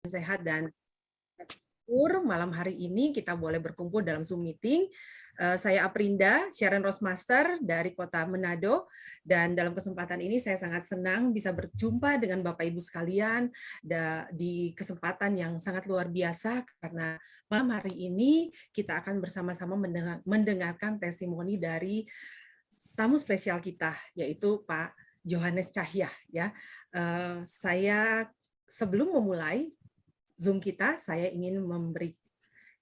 sehat dan syukur malam hari ini kita boleh berkumpul dalam Zoom meeting. Saya Aprinda, Sharon Rosmaster dari Kota Manado, dan dalam kesempatan ini saya sangat senang bisa berjumpa dengan Bapak Ibu sekalian di kesempatan yang sangat luar biasa karena malam hari ini kita akan bersama-sama mendengarkan testimoni dari tamu spesial kita, yaitu Pak Johannes Cahya. Ya, saya sebelum memulai Zoom kita, saya ingin memberi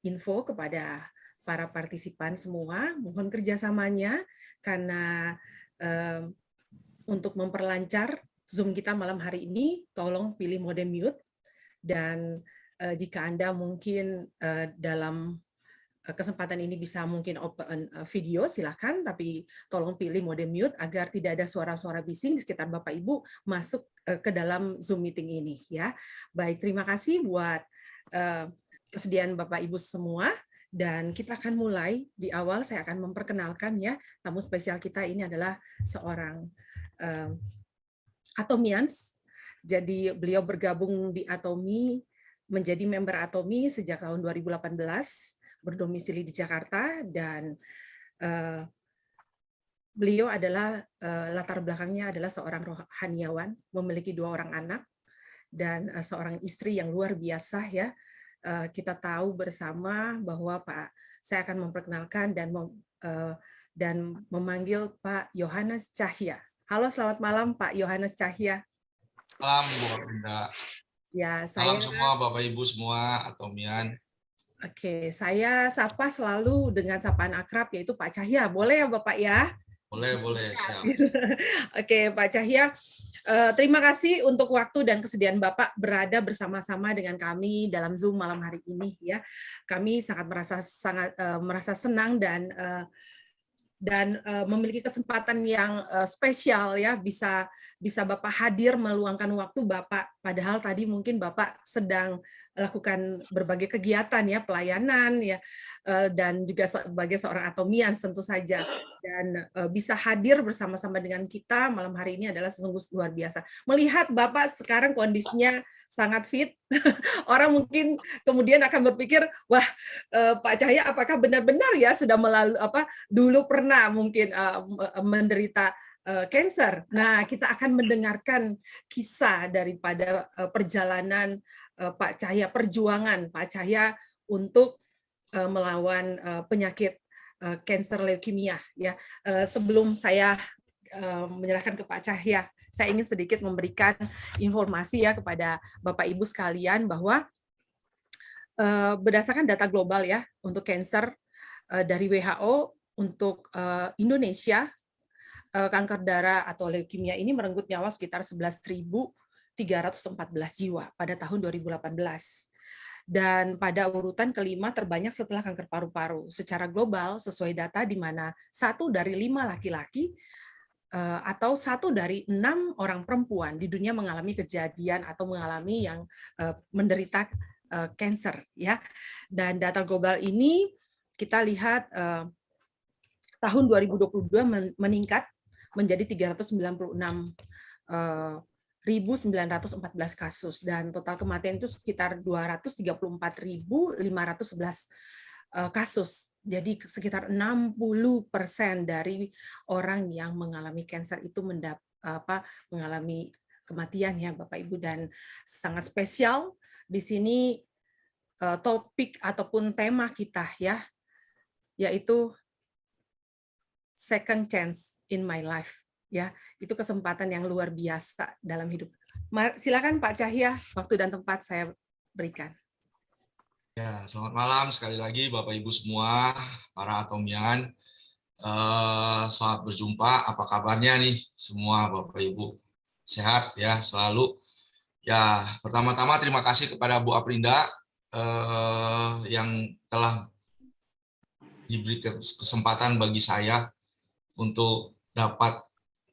info kepada para partisipan semua, mohon kerjasamanya karena untuk memperlancar Zoom kita malam hari ini, tolong pilih mode mute, dan jika Anda mungkin dalam kesempatan ini bisa mungkin open video, silakan, tapi tolong pilih mode mute agar tidak ada suara-suara bising di sekitar Bapak Ibu masuk ke dalam Zoom meeting ini. Ya, baik, terima kasih buat kesediaan Bapak Ibu semua. Dan kita akan mulai. Di awal saya akan memperkenalkan ya, tamu spesial kita ini adalah seorang Atomians. Jadi beliau bergabung di Atomi, menjadi member Atomi sejak tahun 2018, berdomisili di Jakarta, dan beliau adalah latar belakangnya adalah seorang rohaniawan, memiliki 2 orang anak, dan seorang istri yang luar biasa ya. Kita tahu bersama bahwa saya akan memperkenalkan dan memanggil Pak Johannes Cahya. Halo, selamat malam Pak Johannes Cahya. Salam Bu Aprinda. Ya, salam semua Bapak Ibu semua Atomian. Oke, saya sapa selalu dengan sapaan akrab yaitu Pak Cahya. Boleh ya Bapak ya? Boleh. Siap. Oke, Pak Cahya. Terima kasih untuk waktu dan kesediaan Bapak berada bersama-sama dengan kami dalam Zoom malam hari ini ya. Kami sangat merasa senang dan memiliki kesempatan yang spesial ya, bisa Bapak hadir meluangkan waktu Bapak, padahal tadi mungkin Bapak sedang lakukan berbagai kegiatan ya, pelayanan ya, dan juga sebagai seorang Atomian tentu saja, dan bisa hadir bersama-sama dengan kita malam hari ini adalah sungguh luar biasa. Melihat Bapak sekarang kondisinya sangat fit, orang mungkin kemudian akan berpikir, wah Pak Cahya apakah benar-benar ya sudah dulu pernah mungkin menderita cancer. Nah, kita akan mendengarkan kisah daripada perjalanan Pak Cahya, perjuangan Pak Cahya untuk melawan penyakit kanker leukemia ya. Sebelum saya menyerahkan ke Pak Cahya, saya ingin sedikit memberikan informasi ya kepada Bapak Ibu sekalian bahwa berdasarkan data global ya untuk kanker dari WHO untuk Indonesia, kanker darah atau leukemia ini merenggut nyawa sekitar 11.314 jiwa pada tahun 2018. Dan pada urutan kelima terbanyak setelah kanker paru-paru. Secara global, sesuai data di mana 1 dari 5 laki-laki atau 1 dari 6 orang perempuan di dunia mengalami kejadian atau mengalami yang menderita kanker ya. Dan data global ini kita lihat tahun 2022 meningkat menjadi 396.914 kasus, dan total kematian itu sekitar 234.511 kasus. Jadi sekitar 60% dari orang yang mengalami kanker itu mengalami kematian ya Bapak Ibu, dan sangat spesial di sini topik ataupun tema kita ya, yaitu second chance in my life ya. Itu kesempatan yang luar biasa dalam hidup. Silakan Pak Cahya, waktu dan tempat saya berikan. Ya, selamat malam sekali lagi Bapak Ibu semua, para Atomian. Selamat berjumpa. Apa kabarnya nih semua Bapak Ibu? Sehat ya selalu. Ya, pertama-tama terima kasih kepada Bu Aprinda yang telah diberi kesempatan bagi saya untuk dapat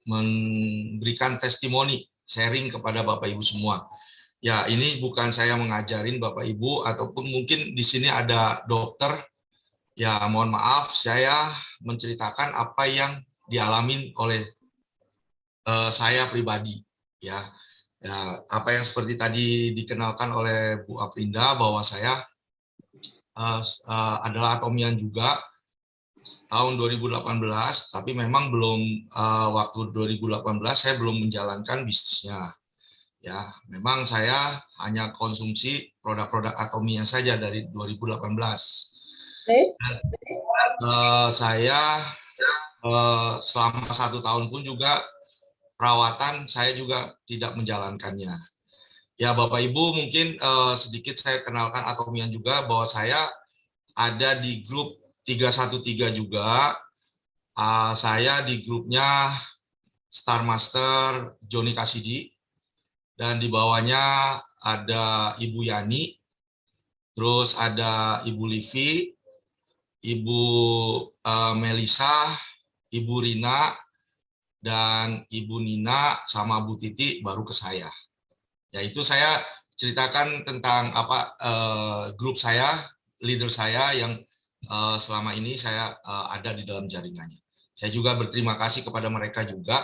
memberikan testimoni, sharing kepada Bapak Ibu semua. Ya, ini bukan saya mengajarin Bapak Ibu, ataupun mungkin di sini ada dokter. Ya, mohon maaf, saya menceritakan apa yang dialami oleh saya pribadi. Ya, Ya, apa yang seperti tadi dikenalkan oleh Bu Aprinda bahwa saya adalah atomian juga tahun 2018, tapi memang belum waktu 2018 saya belum menjalankan bisnisnya. Ya, memang saya hanya konsumsi produk-produk Atomia saja dari 2018. Saya selama 1 tahun pun juga perawatan saya juga tidak menjalankannya. Ya, Bapak Ibu, mungkin sedikit saya kenalkan Atomian juga bahwa saya ada di grup 313 juga. Saya di grupnya Star Master Joni Kasidi, dan di bawahnya ada Ibu Yani, terus ada Ibu Livi, Ibu Melisa, Ibu Rina, dan Ibu Nina sama Bu Titi baru ke saya. Ya, itu saya ceritakan tentang grup saya, leader saya yang selama ini saya ada di dalam jaringannya. Saya juga berterima kasih kepada mereka juga.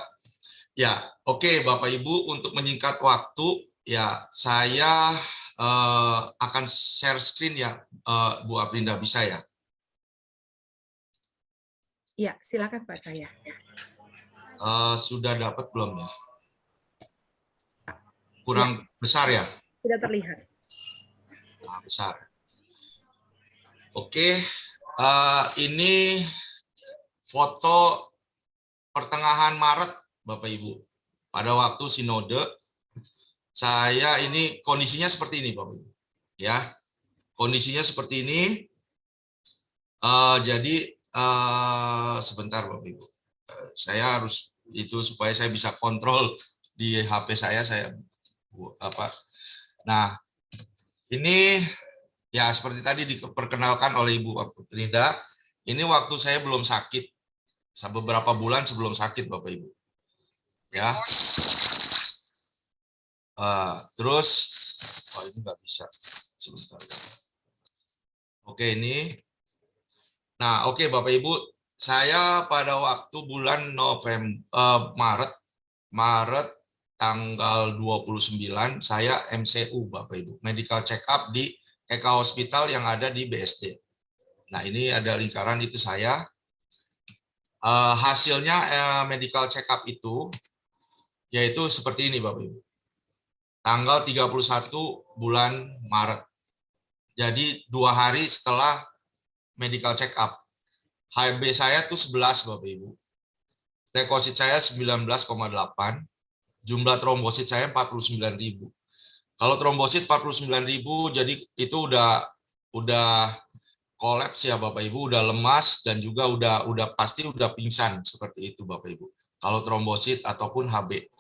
Ya, oke, Bapak Ibu, untuk menyingkat waktu, ya saya akan share screen ya, Bu Aprinda, bisa ya? Ya, silakan Pak Cahya. Sudah dapat belum ya? Kurang besar ya? Tidak terlihat. Nah, besar. Oke, ini foto pertengahan Maret, Bapak Ibu. Pada waktu sinode, saya ini kondisinya seperti ini, Bapak Ibu. Ya, kondisinya seperti ini. Jadi sebentar, Bapak Ibu. Saya harus itu supaya saya bisa kontrol di HP saya Nah, ini ya seperti tadi diperkenalkan oleh Ibu Aprinda, ini waktu saya belum sakit, beberapa bulan sebelum sakit, Bapak Ibu. Ya. Terus, ini nggak bisa. Sebentar. Oke, ini. Nah, oke Bapak Ibu, saya pada waktu bulan Maret tanggal 29, saya MCU, Bapak Ibu, medical check up di Eka Hospital yang ada di BSD. Nah, ini ada lingkaran itu saya. Hasilnya medical check up itu, yaitu seperti ini, Bapak Ibu. Tanggal 31 bulan Maret. Jadi 2 hari setelah medical check up. HB saya itu 11, Bapak Ibu. Leukosit saya 19,8. Jumlah trombosit saya 49.000. Kalau trombosit 49.000, jadi itu udah kolaps ya Bapak Ibu, udah lemas dan juga udah pasti udah pingsan seperti itu Bapak Ibu. Kalau trombosit ataupun HB.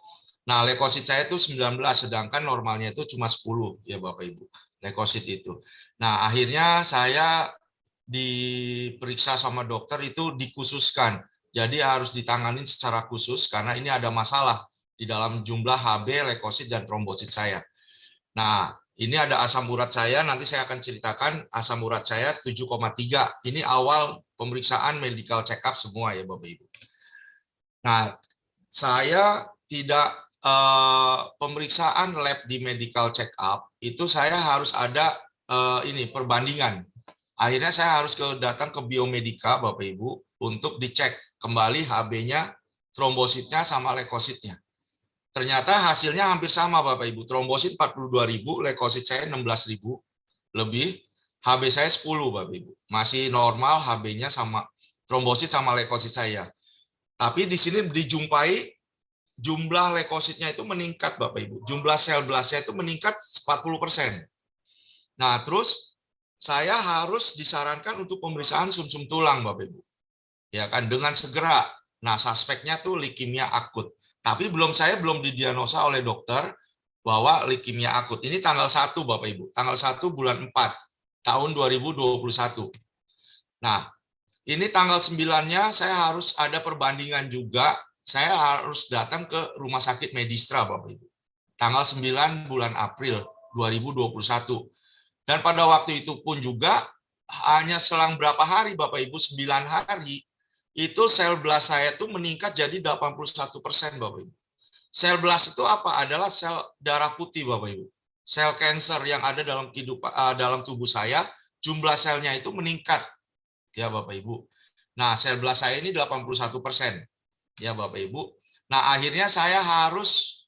Nah, leukosit saya itu 19, sedangkan normalnya itu cuma 10 ya Bapak Ibu. Leukosit itu. Nah, akhirnya saya diperiksa sama dokter itu dikhususkan. Jadi harus ditangani secara khusus karena ini ada masalah di dalam jumlah HB, leukosit, dan trombosit saya. Nah, ini ada asam urat saya, nanti saya akan ceritakan asam urat saya 7,3. Ini awal pemeriksaan medical check up semua ya Bapak Ibu. Nah, saya tidak pemeriksaan lab di medical check up, itu saya harus ada ini perbandingan. Akhirnya saya harus datang ke biomedika Bapak Ibu untuk dicek kembali HB-nya, trombositnya sama leukositnya. Ternyata hasilnya hampir sama Bapak Ibu. Trombosit 42.000, leukosit saya 16.000 lebih, HB saya 10 Bapak Ibu. Masih normal HB-nya sama trombosit sama leukosit saya. Tapi di sini dijumpai jumlah leukositnya itu meningkat Bapak Ibu. Jumlah sel blastnya itu meningkat 40%. Nah, terus saya harus disarankan untuk pemeriksaan sumsum tulang Bapak Ibu. Ya kan, dengan segera. Nah, suspeknya tuh leukemia akut. Tapi saya belum didiagnosa oleh dokter bahwa leukemia akut. Ini tanggal 1 Bapak Ibu. Tanggal 1 bulan 4 tahun 2021. Nah, ini tanggal 9-nya saya harus ada perbandingan juga. Saya harus datang ke Rumah Sakit Medistra Bapak Ibu. Tanggal 9 bulan April 2021. Dan pada waktu itu pun juga hanya selang berapa hari Bapak Ibu, 9 hari, itu sel blast saya itu meningkat jadi 81% Bapak Ibu. Sel blast itu apa? Adalah sel darah putih, Bapak Ibu. Sel kanker yang ada dalam dalam tubuh saya, jumlah selnya itu meningkat, ya Bapak Ibu. Nah, sel blast saya ini 81%, ya Bapak Ibu. Nah, akhirnya saya harus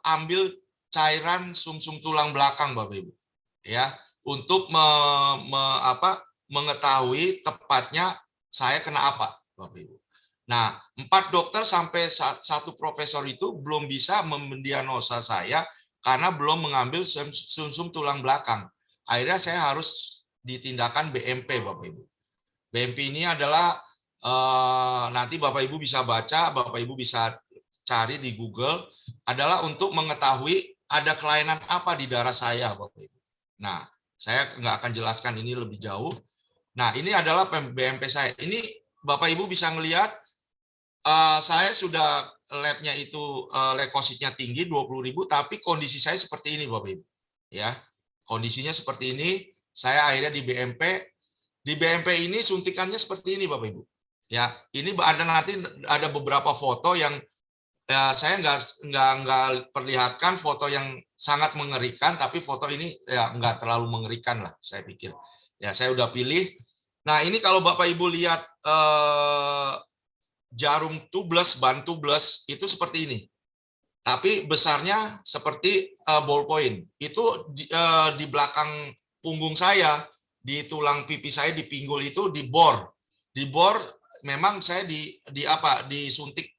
ambil cairan sumsum tulang belakang, Bapak Ibu, ya, untuk mengetahui tepatnya saya kena apa, Bapak Ibu. Nah, 4 dokter sampai 1 profesor itu belum bisa mendiagnosa saya karena belum mengambil sumsum tulang belakang. Akhirnya saya harus ditindakan BMP, Bapak Ibu. BMP ini adalah nanti Bapak Ibu bisa baca, Bapak Ibu bisa cari di Google, adalah untuk mengetahui ada kelainan apa di darah saya, Bapak Ibu. Nah, saya nggak akan jelaskan ini lebih jauh. Nah, ini adalah BMP saya. Ini Bapak Ibu bisa melihat saya sudah labnya itu leukositnya tinggi 20.000, tapi kondisi saya seperti ini, Bapak Ibu. Ya, kondisinya seperti ini. Saya akhirnya di BMP. Di BMP ini suntikannya seperti ini, Bapak Ibu. Ya, ini nanti ada beberapa foto yang ya, saya nggak perlihatkan foto yang sangat mengerikan, tapi foto ini ya nggak terlalu mengerikan lah, saya pikir. Ya, saya udah pilih. Nah, ini kalau Bapak Ibu lihat jarum tubles, ban tubles itu seperti ini. Tapi besarnya seperti ballpoint. Itu di belakang punggung saya, di tulang pipi saya, di pinggul itu dibor. Dibor memang saya disuntik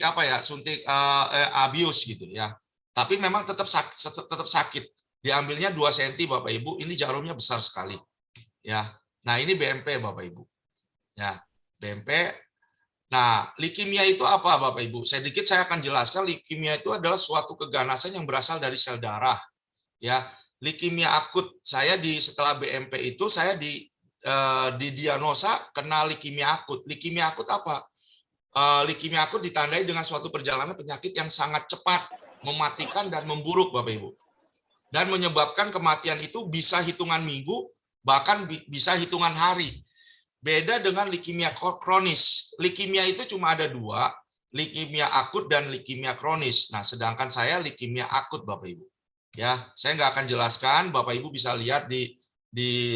apa ya? Suntik abius gitu ya. Tapi memang tetap sakit. Diambilnya 2 cm, Bapak Ibu. Ini jarumnya besar sekali. Ya. Nah, ini BMP, Bapak Ibu. Ya, BMP. Nah, leukemia itu apa, Bapak Ibu? Sedikit saya akan jelaskan. Leukemia itu adalah suatu keganasan yang berasal dari sel darah. Ya, leukemia akut. Saya setelah BMP itu saya didiagnosa kena leukemia akut. Leukemia akut apa? Leukemia akut ditandai dengan suatu perjalanan penyakit yang sangat cepat, mematikan dan memburuk, Bapak Ibu. Dan menyebabkan kematian itu bisa hitungan minggu, bahkan bisa hitungan hari. Beda dengan leukemia kronis. Leukemia itu cuma ada 2, leukemia akut dan leukemia kronis. Nah, sedangkan saya leukemia akut, Bapak Ibu. Ya, saya nggak akan jelaskan. Bapak Ibu bisa lihat di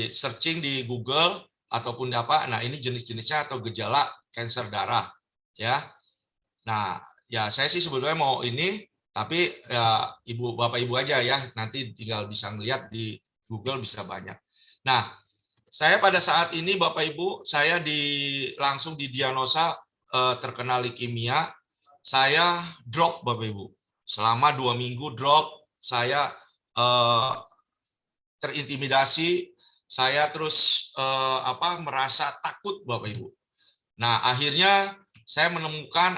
searching di Google ataupun apa. Nah, ini jenis-jenisnya atau gejala kanker darah. Ya, nah, ya saya sih sebetulnya mau ini, tapi ya Bapak Ibu aja ya. Nanti tinggal bisa ngelihat di Google bisa banyak. Nah, saya pada saat ini Bapak Ibu, saya langsung didiagnosa terkena leukemia. Saya drop, Bapak Ibu. Selama 2 minggu drop, saya terintimidasi, saya terus merasa takut, Bapak Ibu. Nah, akhirnya saya menemukan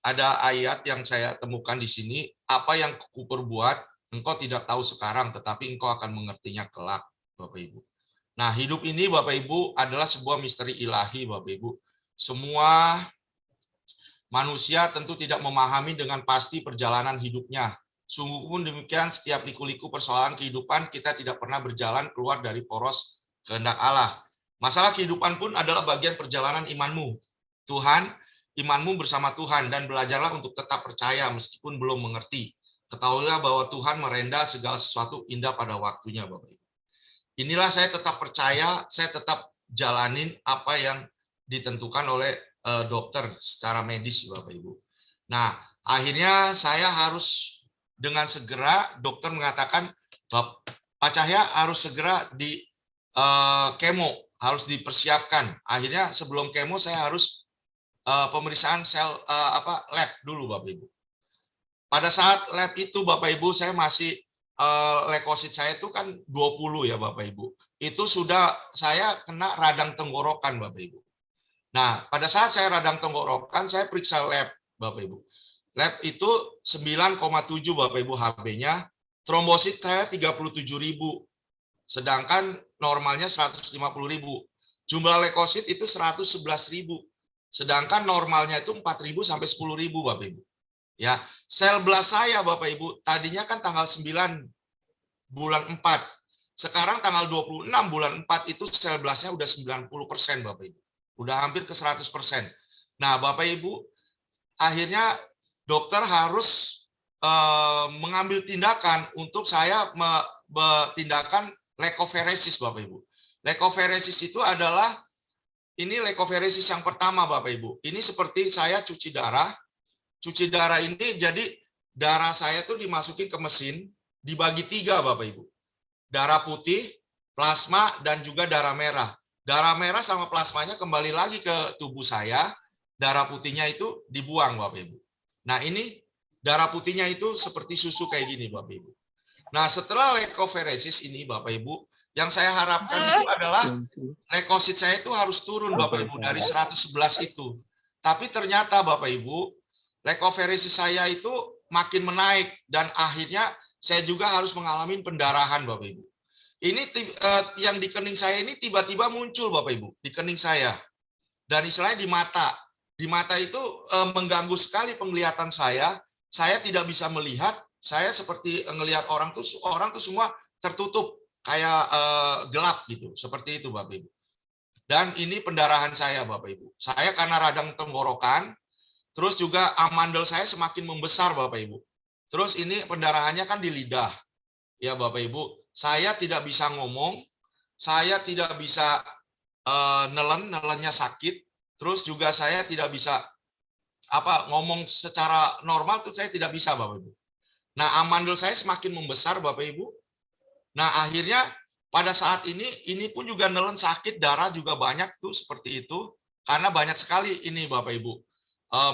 ada ayat yang saya temukan di sini, apa yang kuperbuat, engkau tidak tahu sekarang, tetapi engkau akan mengertinya kelak, Bapak Ibu. Nah, hidup ini Bapak Ibu adalah sebuah misteri ilahi, Bapak Ibu. Semua manusia tentu tidak memahami dengan pasti perjalanan hidupnya. Sungguh pun demikian, setiap liku-liku persoalan kehidupan kita tidak pernah berjalan keluar dari poros kehendak Allah. Masalah kehidupan pun adalah bagian perjalanan imanmu. Tuhan, imanmu bersama Tuhan, dan belajarlah untuk tetap percaya meskipun belum mengerti. Ketahuilah bahwa Tuhan merenda segala sesuatu indah pada waktunya, Bapak Ibu. Inilah saya tetap percaya, saya tetap jalanin apa yang ditentukan oleh dokter secara medis, Bapak Ibu. Nah, akhirnya saya harus dengan segera, dokter mengatakan, Pak Cahya harus segera di kemo, harus dipersiapkan. Akhirnya sebelum kemo saya harus pemeriksaan lab dulu, Bapak Ibu. Pada saat lab itu, Bapak Ibu, saya masih leukosit saya itu kan 20 ya Bapak Ibu. Itu sudah saya kena radang tenggorokan, Bapak Ibu. Nah, pada saat saya radang tenggorokan, saya periksa lab, Bapak Ibu. Lab itu 9,7 Bapak Ibu HB-nya, trombosit saya 37.000, sedangkan normalnya 150.000. Jumlah leukosit itu 111.000, sedangkan normalnya itu 4.000 sampai 10.000, Bapak Ibu. Ya, sel blast saya Bapak Ibu tadinya kan tanggal 9 bulan 4. Sekarang tanggal 26 bulan 4 itu sel blastnya udah 90%, Bapak Ibu. Udah hampir ke 100%. Nah, Bapak Ibu, akhirnya dokter harus mengambil tindakan untuk saya tindakan leukophoresis, Bapak Ibu. Leukophoresis itu adalah ini leukophoresis yang pertama, Bapak Ibu. Ini seperti saya cuci darah. Cuci darah ini jadi darah saya tuh dimasukin ke mesin, dibagi 3, Bapak Ibu. Darah putih, plasma, dan juga darah merah. Darah merah sama plasmanya kembali lagi ke tubuh saya, darah putihnya itu dibuang, Bapak Ibu. Nah, ini darah putihnya itu seperti susu kayak gini, Bapak Ibu. Nah, setelah leukophoresis ini, Bapak Ibu, yang saya harapkan itu adalah leukosit saya itu harus turun, Bapak Ibu, dari 111 itu. Tapi ternyata, Bapak Ibu, leukophoresis saya itu makin menaik, dan akhirnya saya juga harus mengalami pendarahan, Bapak Ibu. Ini yang di kening saya ini tiba-tiba muncul, Bapak Ibu, di kening saya. Dan istilahnya di mata. Di mata itu mengganggu sekali penglihatan saya. Saya tidak bisa melihat. Saya seperti ngelihat orang tuh semua tertutup kayak gelap gitu. Seperti itu, Bapak Ibu. Dan ini pendarahan saya, Bapak Ibu. Saya karena radang tenggorokan, terus juga amandel saya semakin membesar, Bapak Ibu. Terus ini pendarahannya kan di lidah. Ya, Bapak Ibu. Saya tidak bisa ngomong, saya tidak bisa nelennya sakit, terus juga saya tidak bisa ngomong secara normal tuh saya tidak bisa, Bapak Ibu. Nah, amandel saya semakin membesar, Bapak Ibu. Nah, akhirnya pada saat ini pun juga nelen sakit, darah juga banyak tuh seperti itu, karena banyak sekali ini, Bapak Ibu.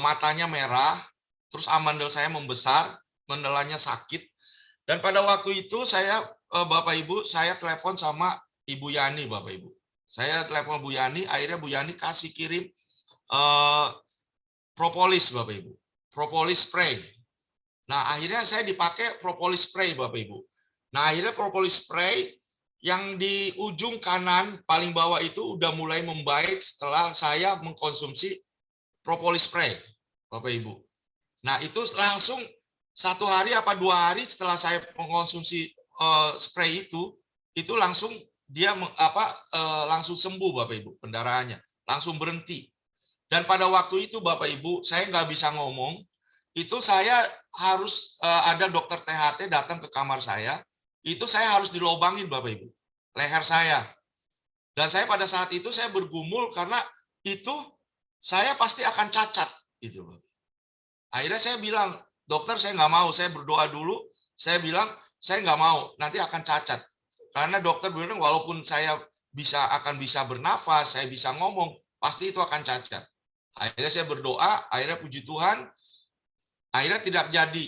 Matanya merah, terus amandel saya membesar, menelannya sakit. Dan pada waktu itu saya, Bapak Ibu, saya telepon sama Ibu Yani, Bapak Ibu. Saya telepon Bu Yani, akhirnya Bu Yani kasih kirim propolis, Bapak Ibu. Propolis spray. Nah, akhirnya saya dipakai propolis spray, Bapak Ibu. Nah, akhirnya propolis spray yang di ujung kanan paling bawah itu udah mulai membaik setelah saya mengkonsumsi propolis spray, Bapak Ibu. Nah, itu langsung 1 hari apa 2 hari setelah saya mengkonsumsi spray itu langsung dia langsung sembuh, Bapak Ibu, pendarahannya langsung berhenti. Dan pada waktu itu, Bapak Ibu, saya nggak bisa ngomong. Itu saya harus ada dokter THT datang ke kamar saya. Itu saya harus dilobangin, Bapak Ibu, leher saya. Dan saya pada saat itu saya bergumul karena itu saya pasti akan cacat, gitu. Akhirnya saya bilang, dokter saya nggak mau, saya berdoa dulu, saya bilang saya nggak mau, nanti akan cacat. Karena dokter bilang walaupun saya akan bisa bernafas, saya bisa ngomong, pasti itu akan cacat. Akhirnya saya berdoa, akhirnya puji Tuhan, akhirnya tidak jadi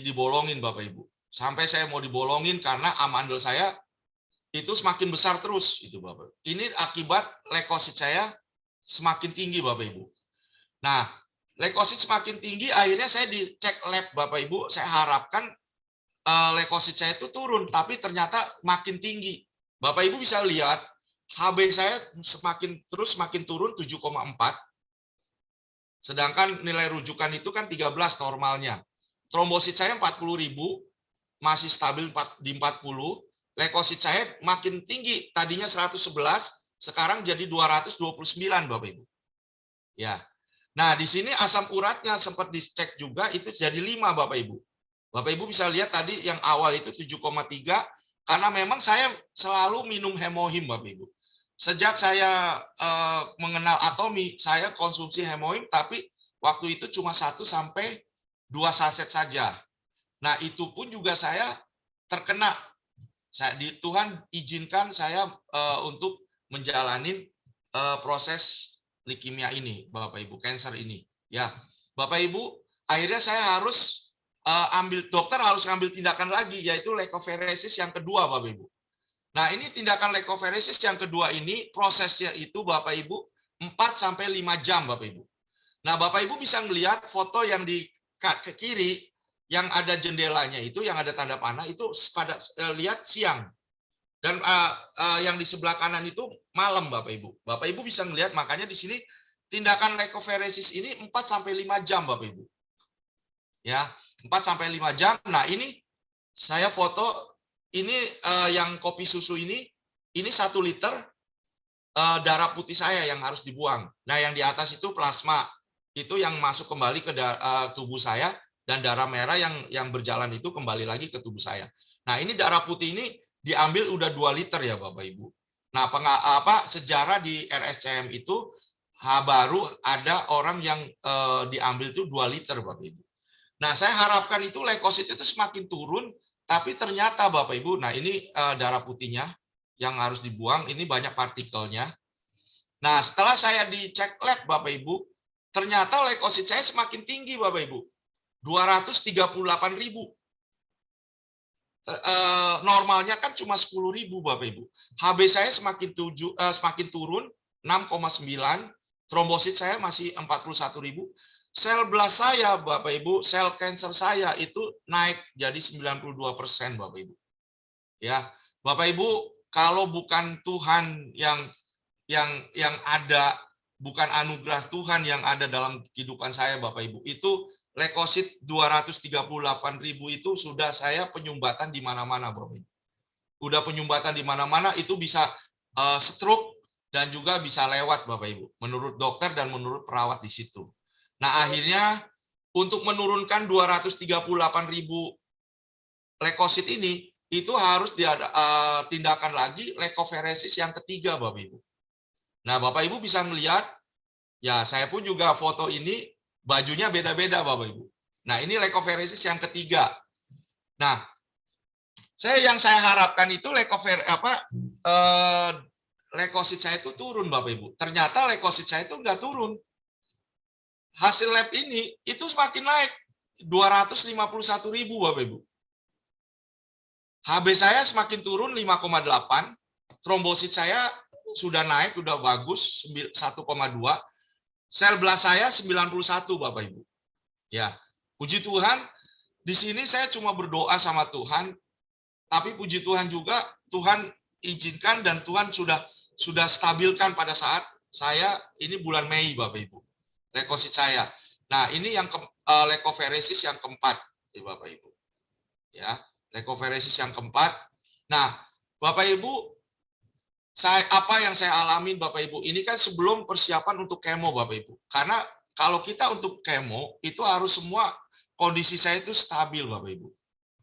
dibolongin, Bapak Ibu. Sampai saya mau dibolongin karena amandel saya itu semakin besar terus, itu Bapak. Ini akibat leukosit saya semakin tinggi, Bapak Ibu. Nah, leukosit semakin tinggi, akhirnya saya dicek lab, Bapak Ibu. Saya harapkan leukosit saya itu turun, tapi ternyata makin tinggi. Bapak Ibu bisa lihat, HB saya semakin turun 7,4. Sedangkan nilai rujukan itu kan 13 normalnya. Trombosit saya 40.000, masih stabil di 40. Leukosit saya makin tinggi, tadinya 111, sekarang jadi 229, Bapak Ibu. Ya. Nah, di sini asam uratnya sempat dicek juga, itu jadi 5, Bapak Ibu. Bapak Ibu bisa lihat tadi yang awal itu 7,3, karena memang saya selalu minum hemohim, Bapak Ibu. Sejak saya mengenal Atomy, saya konsumsi hemohim, tapi waktu itu cuma 1 sampai 2 saset saja. Nah, itu pun juga saya terkena. Tuhan izinkan saya untuk menjalani proses leukemia ini, Bapak Ibu, cancer ini. Ya, Bapak Ibu, akhirnya saya harus dokter harus ambil tindakan lagi, yaitu leukophoresis yang kedua, Bapak Ibu. Nah, ini tindakan leukophoresis yang kedua ini, prosesnya itu, Bapak Ibu, 4-5 jam, Bapak Ibu. Nah, Bapak Ibu bisa melihat foto yang di ke kiri, yang ada jendelanya itu, yang ada tanda panah, itu pada lihat siang. Dan yang di sebelah kanan itu malam, Bapak Ibu. Bapak Ibu bisa melihat, makanya di sini tindakan leukophoresis ini 4-5 jam, Bapak Ibu. Ya, 4-5 jam. Nah, ini saya foto, ini yang kopi susu ini 1 liter darah putih saya yang harus dibuang. Nah, yang di atas itu plasma. itu yang masuk kembali ke tubuh saya, dan darah merah yang berjalan itu kembali lagi ke tubuh saya. Nah, ini darah putih ini diambil udah 2 liter ya Bapak Ibu. Nah, sejarah di RSCM itu baru ada orang yang diambil itu 2 liter Bapak Ibu. Nah, saya harapkan itu leukosit itu semakin turun, tapi ternyata Bapak Ibu, nah ini darah putihnya yang harus dibuang, ini banyak partikelnya. Nah, setelah saya dicek lab Bapak Ibu, ternyata leukosit saya semakin tinggi Bapak Ibu. 238.000. Normalnya kan cuma 10.000 Bapak Ibu. HB saya semakin turun 6,9, trombosit saya masih 41.000. Sel blast saya Bapak Ibu, sel cancer saya itu naik jadi 92% Bapak Ibu. Ya, Bapak Ibu, kalau bukan Tuhan yang ada, bukan anugerah Tuhan yang ada dalam kehidupan saya Bapak Ibu, itu leukosit 238.000 itu sudah saya penyumbatan di mana-mana Bapak Ibu. Udah penyumbatan di mana-mana, itu bisa stroke dan juga bisa lewat Bapak Ibu, menurut dokter dan menurut perawat di situ. Nah, akhirnya untuk menurunkan 238.000 leukosit ini, itu harus tindakan lagi leukophoresis yang ketiga Bapak Ibu. Nah, Bapak Ibu bisa melihat, ya saya pun juga foto ini, bajunya beda-beda Bapak Ibu. Nah, ini leukophoresis yang ketiga. Nah, yang saya harapkan itu leukosit saya itu turun Bapak Ibu. Ternyata leukosit saya itu enggak turun. Hasil lab ini itu semakin naik, 251.000 Bapak Ibu. HB saya semakin turun 5,8, trombosit saya sudah naik, sudah bagus 1,2, sel blast saya 91 Bapak Ibu. Ya, puji Tuhan, di sini saya cuma berdoa sama Tuhan, tapi puji Tuhan juga Tuhan izinkan dan Tuhan sudah stabilkan pada saat saya ini bulan Mei Bapak Ibu. Leukosit saya. Nah, ini yang leukophoresis yang keempat, Bapak Ibu. Ya, leukophoresis yang keempat. Nah, Bapak Ibu, apa yang saya alamin Bapak Ibu, ini kan sebelum persiapan untuk kemo Bapak Ibu. Karena kalau kita untuk kemo, itu harus semua kondisi saya itu stabil Bapak Ibu.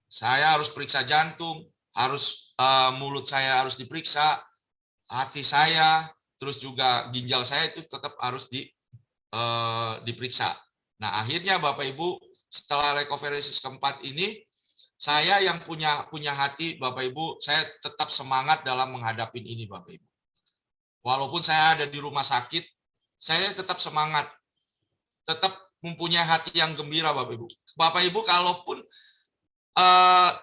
Saya harus periksa jantung, harus mulut saya harus diperiksa, hati saya, terus juga ginjal saya itu tetap harus diperiksa. Nah, akhirnya Bapak Ibu, setelah leukophoresis keempat ini, saya yang punya hati Bapak Ibu, saya tetap semangat dalam menghadapi ini Bapak Ibu. Walaupun saya ada di rumah sakit, saya tetap semangat, tetap mempunyai hati yang gembira Bapak Ibu. Bapak Ibu, kalaupun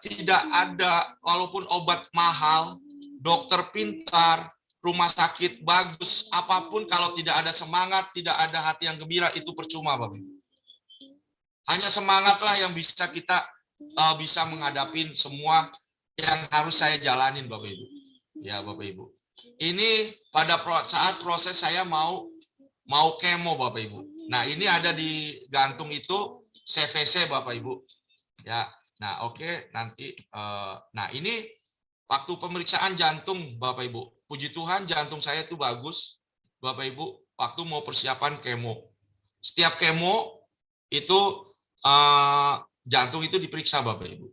tidak ada, walaupun obat mahal, dokter pintar, rumah sakit bagus, apapun kalau tidak ada semangat, tidak ada hati yang gembira, itu percuma Bapak Ibu. Hanya semangatlah yang bisa kita bisa menghadapi semua yang harus saya jalanin Bapak Ibu. Ya Bapak Ibu. Ini pada saat proses saya mau kemo Bapak Ibu. Nah, ini ada di gantung itu CVC Bapak Ibu. Ya. Nah, oke, nanti nah ini waktu pemeriksaan jantung Bapak Ibu. Puji Tuhan jantung saya itu bagus Bapak Ibu waktu mau persiapan kemo. Setiap kemo itu jantung itu diperiksa Bapak Ibu.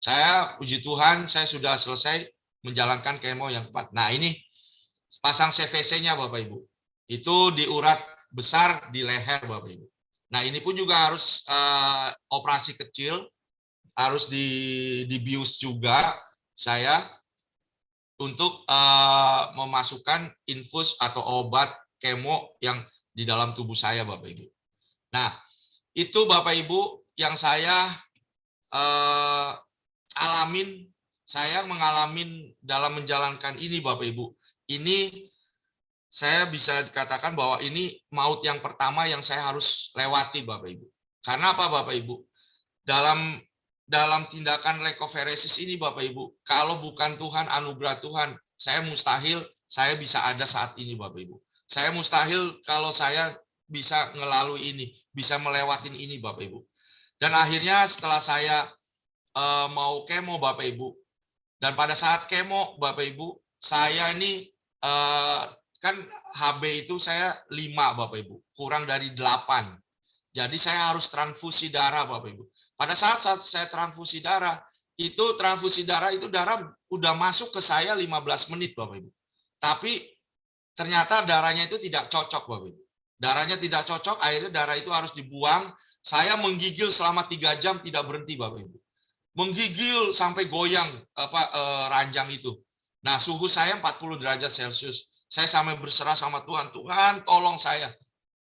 Saya puji Tuhan saya sudah selesai menjalankan kemo yang tepat. Nah, ini pasang CVC-nya Bapak Ibu. Itu di urat besar di leher Bapak Ibu. Nah, ini pun juga harus operasi kecil, harus dibius juga saya untuk memasukkan infus atau obat kemo yang di dalam tubuh saya Bapak Ibu. Nah, itu Bapak Ibu yang saya alamin, saya mengalami dalam menjalankan ini Bapak Ibu. Ini saya bisa dikatakan bahwa ini maut yang pertama yang saya harus lewati Bapak Ibu. Karena apa Bapak Ibu? Dalam tindakan leukophoresis ini Bapak Ibu, kalau bukan Tuhan, anugerah Tuhan, saya mustahil saya bisa ada saat ini Bapak Ibu. Saya mustahil kalau saya bisa melalui ini, bisa melewatin ini Bapak Ibu. Dan akhirnya setelah saya mau kemo Bapak Ibu, dan pada saat kemo Bapak Ibu, saya ini kan HB itu saya 5 Bapak Ibu, kurang dari 8. Jadi saya harus transfusi darah, Bapak Ibu. Pada saat saya transfusi darah itu darah udah masuk ke saya 15 menit, Bapak Ibu. Tapi ternyata darahnya itu tidak cocok, Bapak Ibu. Darahnya tidak cocok, akhirnya darah itu harus dibuang. Saya menggigil selama 3 jam tidak berhenti, Bapak Ibu. Menggigil sampai goyang ranjang itu. Nah, suhu saya 40 derajat Celcius. Saya sampai berserah sama Tuhan, Tuhan tolong saya.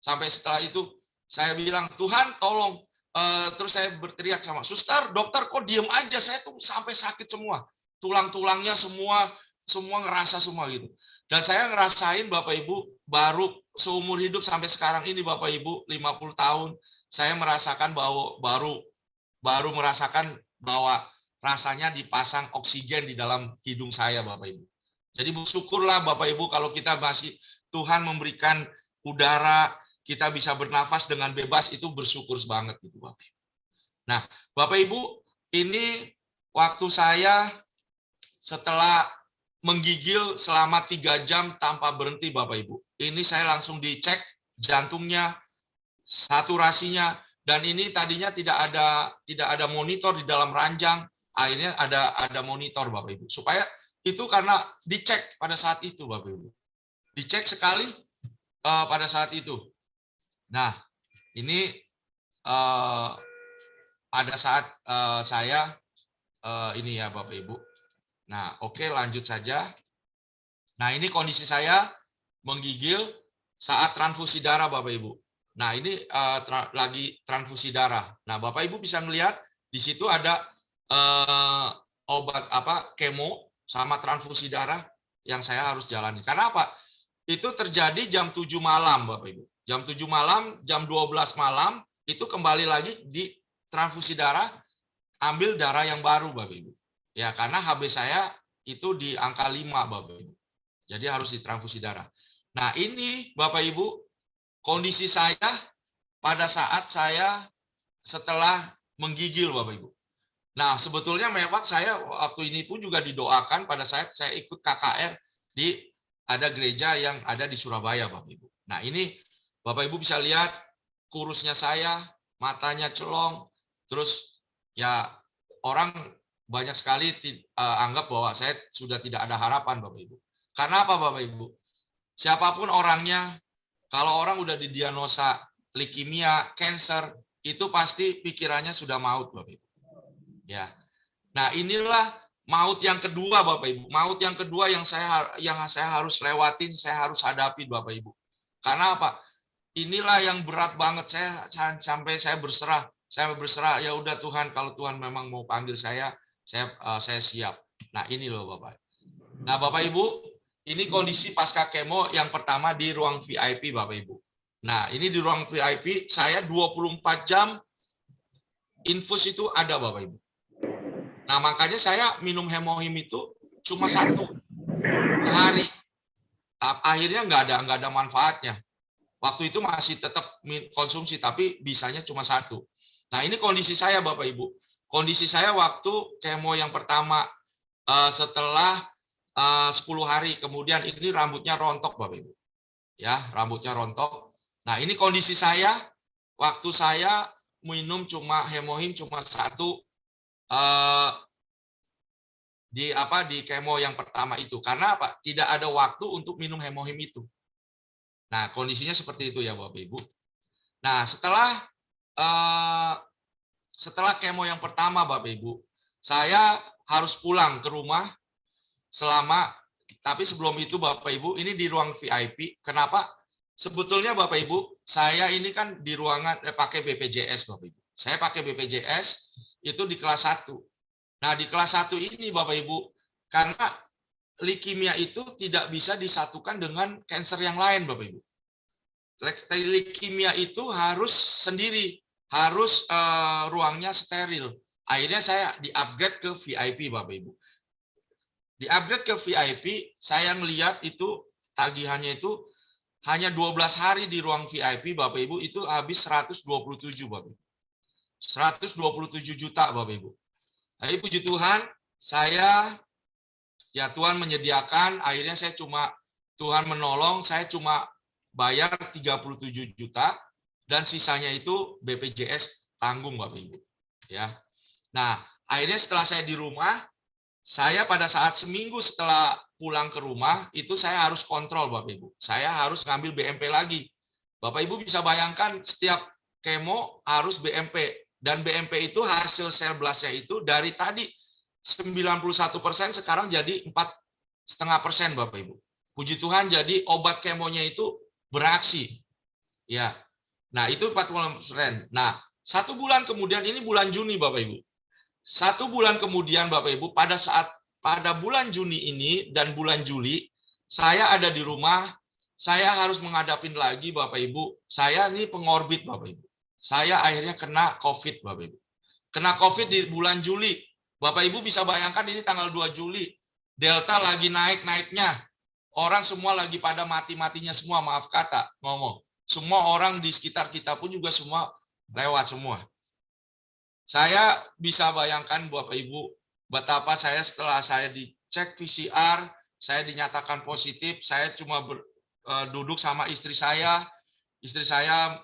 Sampai setelah itu saya bilang, Tuhan tolong. Terus saya berteriak sama suster, dokter kok diem aja, saya tuh sampai sakit semua. Tulang-tulangnya semua ngerasa semua gitu. Dan saya ngerasain Bapak Ibu, baru seumur hidup sampai sekarang ini Bapak Ibu, 50 tahun, saya merasakan bahwa baru merasakan bahwa rasanya dipasang oksigen di dalam hidung saya, Bapak Ibu. Jadi bersyukurlah Bapak Ibu kalau kita masih Tuhan memberikan udara, kita bisa bernafas dengan bebas, itu bersyukur banget gitu, Bapak Ibu. Nah, Bapak Ibu, ini waktu saya setelah menggigil selama 3 jam tanpa berhenti, Bapak Ibu. Ini saya langsung dicek jantungnya, saturasinya, dan ini tadinya tidak ada monitor di dalam ranjang, akhirnya ada monitor, Bapak Ibu. Supaya itu karena dicek pada saat itu, Bapak Ibu. Dicek sekali pada saat itu. Nah, ini pada saat saya ini ya Bapak Ibu. Nah, oke, lanjut saja. Nah, ini kondisi saya menggigil saat transfusi darah Bapak Ibu. Nah, ini lagi transfusi darah. Nah, Bapak Ibu bisa melihat di situ ada obat kemo sama transfusi darah yang saya harus jalani. Karena apa? Itu terjadi jam 7 malam Bapak Ibu. Jam 7 malam, jam 12 malam itu kembali lagi di transfusi darah, ambil darah yang baru Bapak Ibu. Ya, karena HB saya itu di angka 5 Bapak Ibu. Jadi harus ditransfusi darah. Nah, ini Bapak Ibu kondisi saya pada saat saya setelah menggigil Bapak Ibu. Nah, sebetulnya memang saya waktu ini pun juga didoakan pada saat saya ikut KKR di ada gereja yang ada di Surabaya Bapak Ibu. Nah, ini Bapak Ibu bisa lihat kurusnya saya, matanya celong, terus ya orang banyak sekali anggap bahwa saya sudah tidak ada harapan Bapak Ibu. Karena apa Bapak Ibu? Siapapun orangnya, kalau orang udah didiagnosa leukemia, cancer, itu pasti pikirannya sudah maut Bapak Ibu. Ya. Nah, inilah maut yang kedua Bapak Ibu. Maut yang kedua yang saya harus lewatin, saya harus hadapi Bapak Ibu. Karena apa? Inilah yang berat banget, saya sampai saya berserah. Saya berserah, ya udah Tuhan, kalau Tuhan memang mau panggil saya siap. Nah, ini loh Bapak. Nah, Bapak Ibu, ini kondisi pasca kemo yang pertama di ruang VIP Bapak Ibu. Nah, ini di ruang VIP saya 24 jam infus itu ada Bapak Ibu. Nah, makanya saya minum hemohim itu cuma 1 hari. Akhirnya nggak ada manfaatnya. Waktu itu masih tetap konsumsi, tapi bisanya cuma 1. Nah, ini kondisi saya Bapak Ibu. Kondisi saya waktu kemo yang pertama setelah 10 hari, kemudian ini rambutnya rontok Bapak Ibu. Ya, rambutnya rontok. Nah, ini kondisi saya waktu saya minum cuma hemohim cuma 1 di kemo yang pertama itu. Karena apa? Tidak ada waktu untuk minum hemohim itu. Nah, kondisinya seperti itu ya Bapak Ibu. Nah, setelah kemo yang pertama Bapak Ibu, saya harus pulang ke rumah tapi sebelum itu Bapak Ibu, ini di ruang VIP. Kenapa? Sebetulnya Bapak Ibu, saya ini kan di ruangan pakai BPJS Bapak Ibu. Saya pakai BPJS itu di kelas 1. Nah, di kelas 1 ini Bapak Ibu, karena leukemia itu tidak bisa disatukan dengan kanker yang lain Bapak Ibu. Leukemia itu harus sendiri, harus ruangnya steril. Akhirnya saya di-upgrade ke VIP Bapak Ibu. Di-upgrade ke VIP, saya ngelihat itu tagihannya itu hanya 12 hari di ruang VIP Bapak Ibu itu habis 127 Bapak Ibu. 127 juta Bapak Ibu. Tapi puji Tuhan, Tuhan menyediakan, akhirnya Tuhan menolong, saya cuma bayar 37 juta, dan sisanya itu BPJS tanggung Bapak Ibu. Ya. Nah, akhirnya setelah saya di rumah, saya pada saat seminggu setelah pulang ke rumah, itu saya harus kontrol Bapak Ibu. Saya harus ngambil BMP lagi. Bapak Ibu bisa bayangkan setiap kemo harus BMP. Dan BMP itu hasil sel blastnya itu dari tadi 91% sekarang jadi 4,5% Bapak Ibu. Puji Tuhan jadi obat kemonya itu beraksi. Ya. Nah, itu 40%. Nah, 1 bulan kemudian, ini bulan Juni Bapak Ibu. 1 bulan kemudian Bapak Ibu, pada bulan Juni ini dan bulan Juli, saya ada di rumah, saya harus menghadapin lagi Bapak Ibu, saya ini pengorbit Bapak Ibu. Saya akhirnya kena COVID Bapak Ibu. Kena COVID di bulan Juli. Bapak Ibu bisa bayangkan ini tanggal 2 Juli. Delta lagi naik-naiknya. Orang semua lagi pada mati-matinya semua, maaf kata ngomong. Semua orang di sekitar kita pun juga semua lewat semua. Saya bisa bayangkan Bapak Ibu, betapa saya setelah saya dicek PCR, saya dinyatakan positif, saya cuma duduk sama istri saya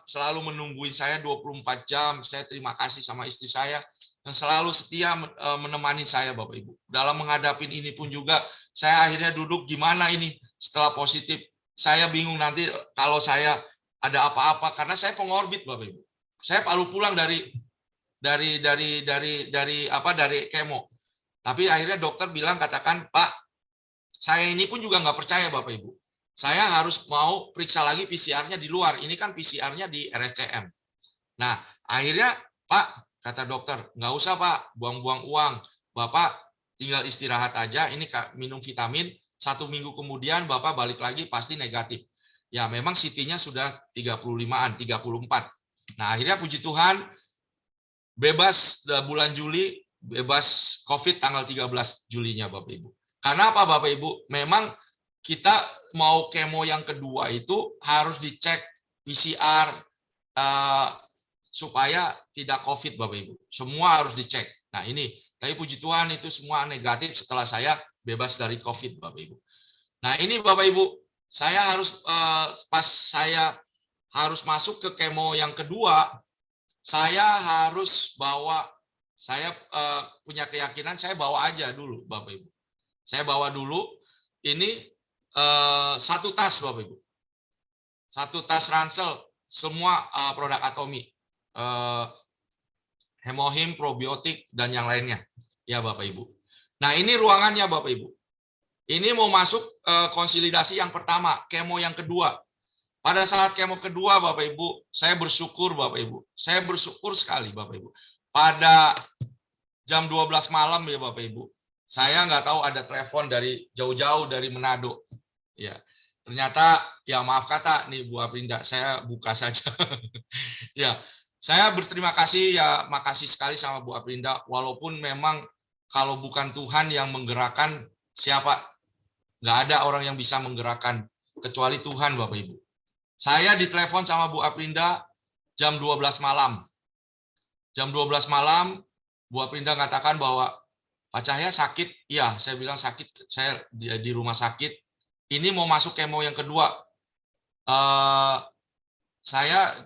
selalu menungguin saya 24 jam, saya terima kasih sama istri saya, yang selalu setia menemani saya Bapak Ibu. Dalam menghadapi ini pun juga, saya akhirnya duduk gimana ini setelah positif, saya bingung nanti kalau saya ada apa-apa, karena saya pengorbit Bapak Ibu. Saya baru pulang dari kemo. Tapi akhirnya dokter bilang, katakan, Pak, saya ini pun juga nggak percaya Bapak Ibu. Saya harus mau periksa lagi PCR-nya di luar. Ini kan PCR-nya di RSCM. Nah, akhirnya, Pak, kata dokter, nggak usah Pak, buang-buang uang. Bapak tinggal istirahat aja, ini minum vitamin, 1 minggu kemudian Bapak balik lagi pasti negatif. Ya, memang CT-nya sudah 35-an, 34. Nah, akhirnya puji Tuhan, bebas bulan Juli, bebas COVID tanggal 13 Julinya Bapak Ibu. Karena apa Bapak Ibu? Memang kita mau kemo yang kedua itu harus dicek PCR supaya tidak COVID Bapak Ibu. Semua harus dicek. Nah ini, tapi puji Tuhan itu semua negatif setelah saya bebas dari COVID Bapak Ibu. Nah ini Bapak Ibu, saya harus pas saya harus masuk ke kemo yang kedua, saya harus bawa, saya punya keyakinan saya bawa aja dulu Bapak Ibu. Saya bawa dulu ini 1 tas Bapak Ibu. 1 tas ransel semua produk Atomy. Hemohim, probiotik dan yang lainnya. Ya Bapak Ibu. Nah, ini ruangannya Bapak Ibu. Ini mau masuk konsolidasi yang pertama, kemo yang kedua. Pada saat kemo kedua Bapak Ibu, saya bersyukur Bapak Ibu. Saya bersyukur sekali Bapak Ibu. Pada jam 12 malam ya Bapak Ibu. Saya nggak tahu ada telepon dari jauh-jauh dari Manado. Ya, ternyata ya maaf kata nih Bu Aprinda, saya buka saja. Ya, saya berterima kasih ya, makasih sekali sama Bu Aprinda. Walaupun memang kalau bukan Tuhan yang menggerakkan, siapa? Nggak ada orang yang bisa menggerakkan kecuali Tuhan Bapak Ibu. Saya ditelepon sama Bu Aprinda jam 12 malam. Jam 12 malam, Bu Aprinda katakan bahwa Pak Cahya sakit. Iya, saya bilang sakit. Saya di rumah sakit. Ini mau masuk kemo yang kedua.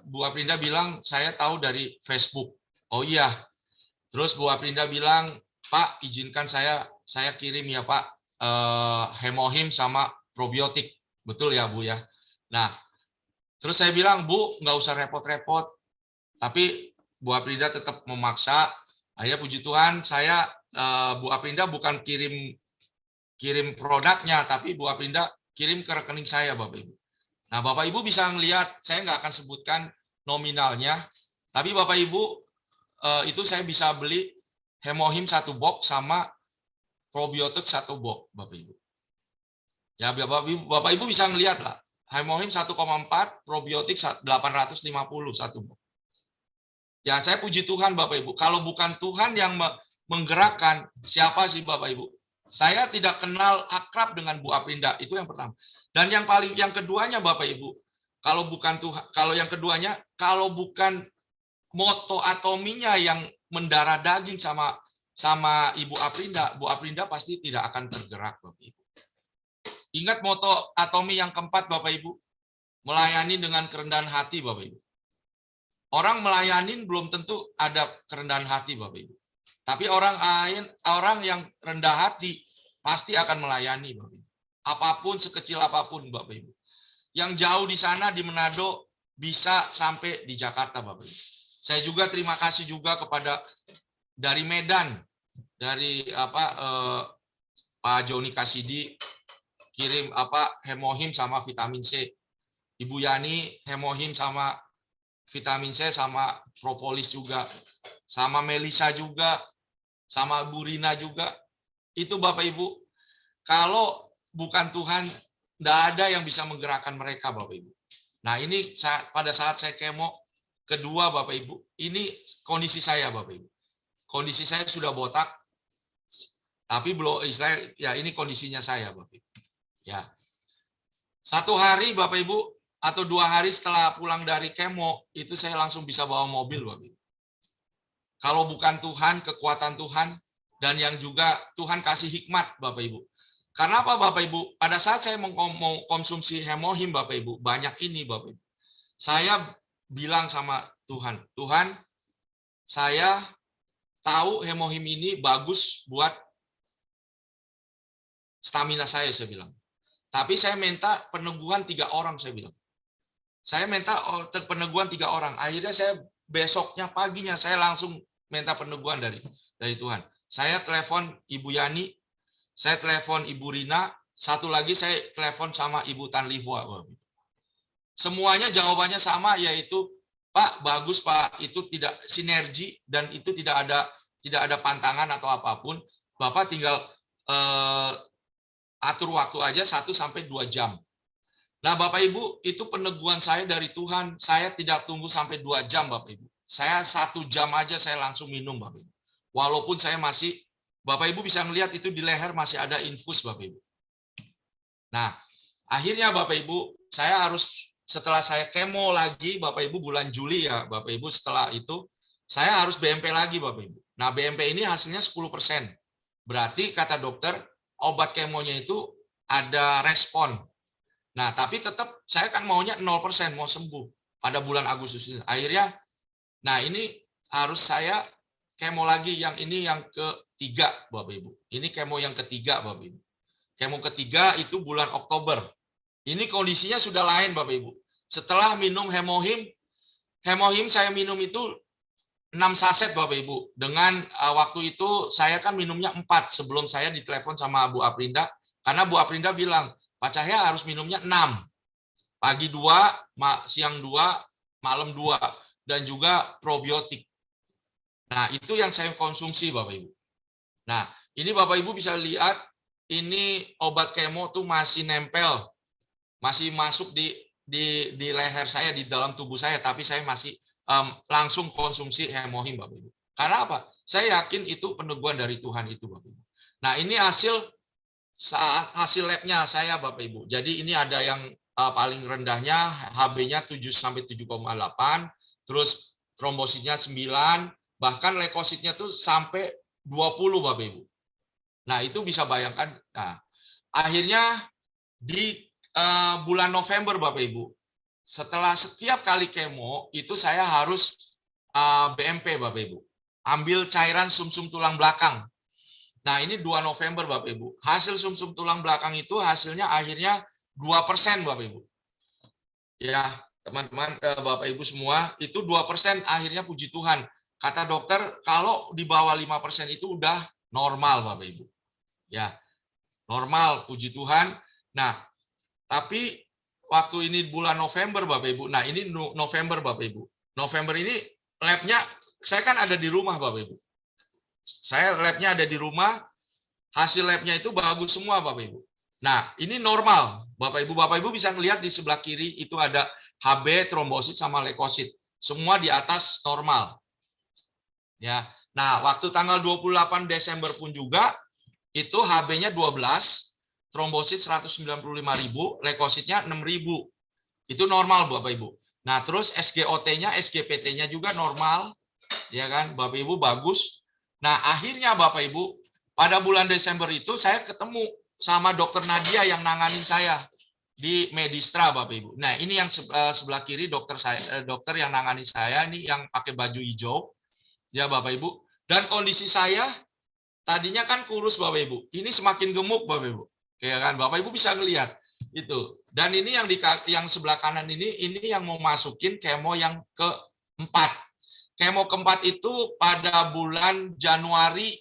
Bu Aprinda bilang, saya tahu dari Facebook. Oh iya. Terus Bu Aprinda bilang, Pak, izinkan saya kirim ya Pak, hemohim sama probiotik. Betul ya Bu ya? Nah, terus saya bilang, Bu, nggak usah repot-repot. Tapi Bu Aprinda tetap memaksa. Akhirnya puji Tuhan, Bu Aprinda bukan kirim produknya, tapi Bu Aprinda kirim ke rekening saya, Bapak Ibu. Nah, Bapak Ibu bisa melihat, saya nggak akan sebutkan nominalnya, tapi Bapak Ibu, itu saya bisa beli hemohim 1 box sama probiotik 1 box, Bapak Ibu. Ya, Bapak Ibu bisa melihat lah, hemohim 1,4, probiotik 850 1 box. Ya, saya puji Tuhan Bapak Ibu. Kalau bukan Tuhan yang menggerakkan, siapa sih Bapak Ibu? Saya tidak kenal akrab dengan Bu Aprinda, itu yang pertama. Dan yang keduanya Bapak Ibu, kalau bukan Tuhan, kalau bukan moto Atominya yang mendarah daging sama Ibu Aprinda, Bu Aprinda pasti tidak akan tergerak Bapak Ibu. Ingat moto Atomi yang keempat Bapak Ibu, melayani dengan kerendahan hati Bapak Ibu. Orang melayanin belum tentu ada kerendahan hati, Bapak Ibu. Tapi orang yang rendah hati pasti akan melayani, Bapak Ibu. Apapun, sekecil apapun, Bapak Ibu. Yang jauh di sana di Manado bisa sampai di Jakarta, Bapak Ibu. Saya juga terima kasih juga kepada dari Medan, dari Pak Joni Kasidi kirim hemohim sama vitamin C. Ibu Yani hemohim sama vitamin C sama propolis juga. Sama Melisa juga, sama Bu Rina juga. Itu Bapak Ibu, kalau bukan Tuhan, tidak ada yang bisa menggerakkan mereka, Bapak Ibu. Nah, ini pada saat saya kemo kedua, Bapak Ibu, ini kondisi saya, Bapak Ibu. Kondisi saya sudah botak, tapi belum, ya ini kondisinya saya, Bapak Ibu. Ya, 1 hari, Bapak Ibu, atau 2 hari setelah pulang dari kemo, itu saya langsung bisa bawa mobil, Bapak Ibu. Kalau bukan Tuhan, kekuatan Tuhan, dan yang juga Tuhan kasih hikmat, Bapak Ibu. Karena apa, Bapak Ibu? Pada saat saya mau konsumsi hemohim, Bapak Ibu, banyak ini, Bapak Ibu. Saya bilang sama Tuhan, Tuhan, saya tahu hemohim ini bagus buat stamina saya bilang. Tapi saya minta peneguhan 3 orang, saya bilang. Saya minta peneguhan 3 orang. Akhirnya saya besoknya paginya saya langsung minta peneguhan dari Tuhan. Saya telepon Ibu Yani, saya telepon Ibu Rina, satu lagi saya telepon sama Ibu Tan Livua. Semuanya jawabannya sama, yaitu Pak, bagus Pak, itu tidak sinergi dan itu tidak ada pantangan atau apapun. Bapak tinggal atur waktu aja 1-2 jam. Nah, Bapak Ibu, itu peneguhan saya dari Tuhan. Saya tidak tunggu sampai 2 jam, Bapak Ibu. Saya 1 jam aja saya langsung minum, Bapak Ibu. Walaupun saya masih, Bapak Ibu bisa melihat itu di leher masih ada infus, Bapak Ibu. Nah, akhirnya Bapak Ibu, saya harus, setelah saya kemo lagi, Bapak Ibu, bulan Juli ya, Bapak Ibu, setelah itu, saya harus BMP lagi, Bapak Ibu. Nah, BMP ini hasilnya 10%. Berarti, kata dokter, obat kemonya itu ada respon. Nah, tapi tetap saya kan maunya 0%, mau sembuh pada bulan Agustus. Akhirnya, nah ini harus saya kemo lagi, yang ini yang ketiga, Bapak Ibu. Ini kemo yang ketiga, Bapak Ibu. Kemo ketiga itu bulan Oktober. Ini kondisinya sudah lain, Bapak Ibu. Setelah minum hemohim saya minum itu 6 saset, Bapak Ibu. Dengan waktu itu saya kan minumnya 4 sebelum saya ditelepon sama Bu Aprinda. Karena Bu Aprinda bilang, Pak Cahya harus minumnya 6. Pagi 2, siang 2, malam 2. Dan juga probiotik. Nah, itu yang saya konsumsi, Bapak Ibu. Nah, ini Bapak Ibu bisa lihat, ini obat kemo tuh masih nempel. Masih masuk di leher saya, di dalam tubuh saya. Tapi saya masih langsung konsumsi hemohim, Bapak Ibu. Karena apa? Saya yakin itu peneguhan dari Tuhan itu, Bapak Ibu. Nah, ini hasil labnya saya, Bapak Ibu. Jadi ini ada yang paling rendahnya HB-nya 7 sampai 7,8, terus trombositnya 9, bahkan leukositnya tuh sampai 20, Bapak Ibu. Nah, itu bisa bayangkan. Nah, akhirnya di bulan November, Bapak Ibu, setelah setiap kali kemo itu saya harus BMP, Bapak Ibu. Ambil cairan sumsum tulang belakang. Nah, ini 2 November, Bapak Ibu. Hasil sumsum tulang belakang itu hasilnya akhirnya 2%, Bapak Ibu. Ya, teman-teman, Bapak Ibu semua, itu 2% akhirnya, puji Tuhan. Kata dokter, kalau di bawah 5% itu udah normal, Bapak Ibu. Ya, normal, puji Tuhan. Nah, tapi waktu ini bulan November, Bapak Ibu. Nah, ini November, Bapak Ibu. November ini labnya, saya kan ada di rumah, Bapak Ibu. Saya labnya ada di rumah, hasil labnya itu bagus semua, Bapak Ibu. Nah, ini normal, Bapak Ibu. Bapak Ibu bisa melihat di sebelah kiri itu ada HB, trombosit, sama leukosit. Semua di atas normal. Ya. Nah, waktu tanggal 28 Desember pun juga, itu HB-nya 12, trombosit 195.000, leukositnya 6.000. Itu normal, Bapak Ibu. Nah, terus SGOT-nya, SGPT-nya juga normal. Ya kan, Bapak Ibu, bagus. Nah, akhirnya Bapak Ibu, pada bulan Desember itu saya ketemu sama Dokter Nadia yang nanganin saya. di Medistra Bapak Ibu. Nah, ini yang sebelah kiri dokter saya, dokter yang nangani saya ini yang pakai baju hijau ya Bapak Ibu. Dan kondisi saya tadinya kan kurus Bapak Ibu. Ini semakin gemuk Bapak Ibu. Ya kan Bapak Ibu bisa ngelihat itu. Dan ini yang sebelah kanan ini yang mau masukin kemo yang keempat. Kemo keempat itu pada bulan Januari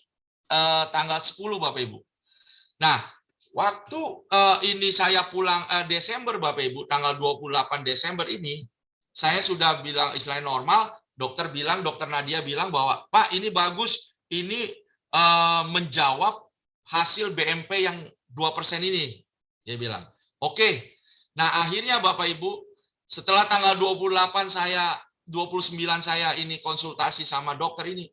tanggal 10 Bapak Ibu. Nah, waktu ini saya pulang Desember Bapak Ibu, tanggal 28 Desember ini, saya sudah bilang istilahnya normal, dokter Nadia bilang bahwa, Pak ini bagus, ini menjawab hasil BMP yang 2% ini. Dia bilang, oke. Nah, akhirnya Bapak Ibu, setelah tanggal 29 saya ini konsultasi sama dokter ini,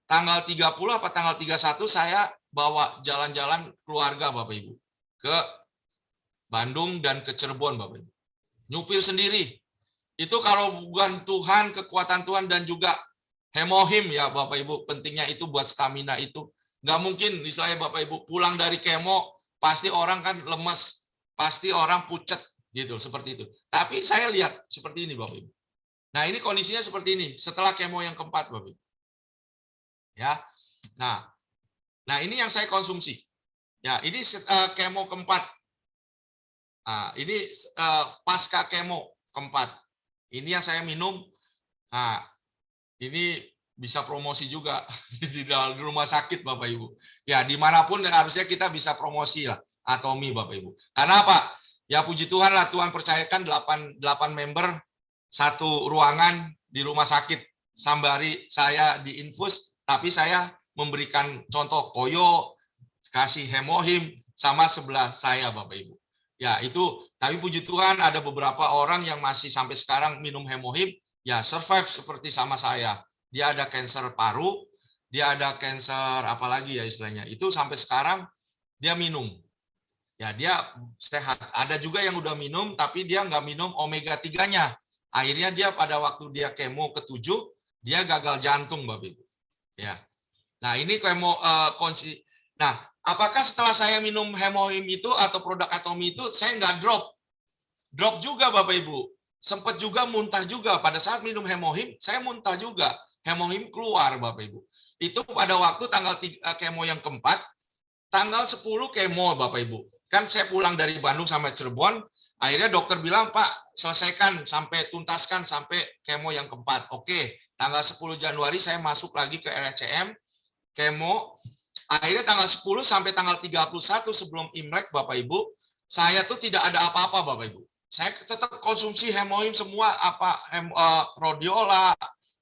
tanggal 30 apa tanggal 31 saya bawa jalan-jalan keluarga Bapak Ibu ke Bandung dan ke Cirebon Bapak Ibu. Nyupir sendiri. Itu kalau bukan Tuhan, kekuatan Tuhan dan juga hemohim ya Bapak Ibu, pentingnya itu buat stamina itu. Nggak mungkin misalnya Bapak Ibu pulang dari kemo, pasti orang kan lemes, pasti orang pucet gitu, seperti itu. Tapi saya lihat seperti ini Bapak Ibu. Nah, ini kondisinya seperti ini setelah kemo yang keempat Bapak Ibu. Ya. Nah, ini yang saya konsumsi. Ya, ini kemo keempat. Nah, ini pasca kemo keempat. Ini yang saya minum. Nah, ini bisa promosi juga di dalam rumah sakit Bapak Ibu. Ya, dimanapun harusnya kita bisa promosi lah, Atomi Bapak Ibu. Karena apa? Ya puji Tuhan lah, Tuhan percayakan 8 member satu ruangan di rumah sakit. Sambari saya diinfus, tapi saya memberikan contoh koyo, kasih hemohim, sama sebelah saya Bapak Ibu. Ya itu, tapi puji Tuhan ada beberapa orang yang masih sampai sekarang minum hemohim, ya survive seperti sama saya. Dia ada kanker paru, dia ada kanker apalagi ya istilahnya. Itu sampai sekarang dia minum. Ya dia sehat. Ada juga yang udah minum, tapi dia nggak minum omega 3-nya. Akhirnya dia pada waktu dia kemo ke-7, dia gagal jantung Bapak Ibu. Ya. Nah, ini kemo Nah, apakah setelah saya minum hemohim itu atau produk Atomi itu saya nggak drop? Drop juga Bapak Ibu. Sempat juga muntah juga. Pada saat minum hemohim, saya muntah juga. Hemohim keluar Bapak Ibu. Itu pada waktu tanggal kemo yang keempat, tanggal 10 kemo Bapak Ibu. Kan saya pulang dari Bandung sampai Cirebon, akhirnya dokter bilang, Pak, selesaikan sampai tuntaskan sampai kemo yang keempat. Oke, tanggal 10 Januari saya masuk lagi ke RSCM, kemo. Akhirnya tanggal 10 sampai tanggal 31 sebelum Imlek Bapak Ibu, saya tuh tidak ada apa-apa Bapak Ibu. Saya tetap konsumsi hemohim semua, rhodiola,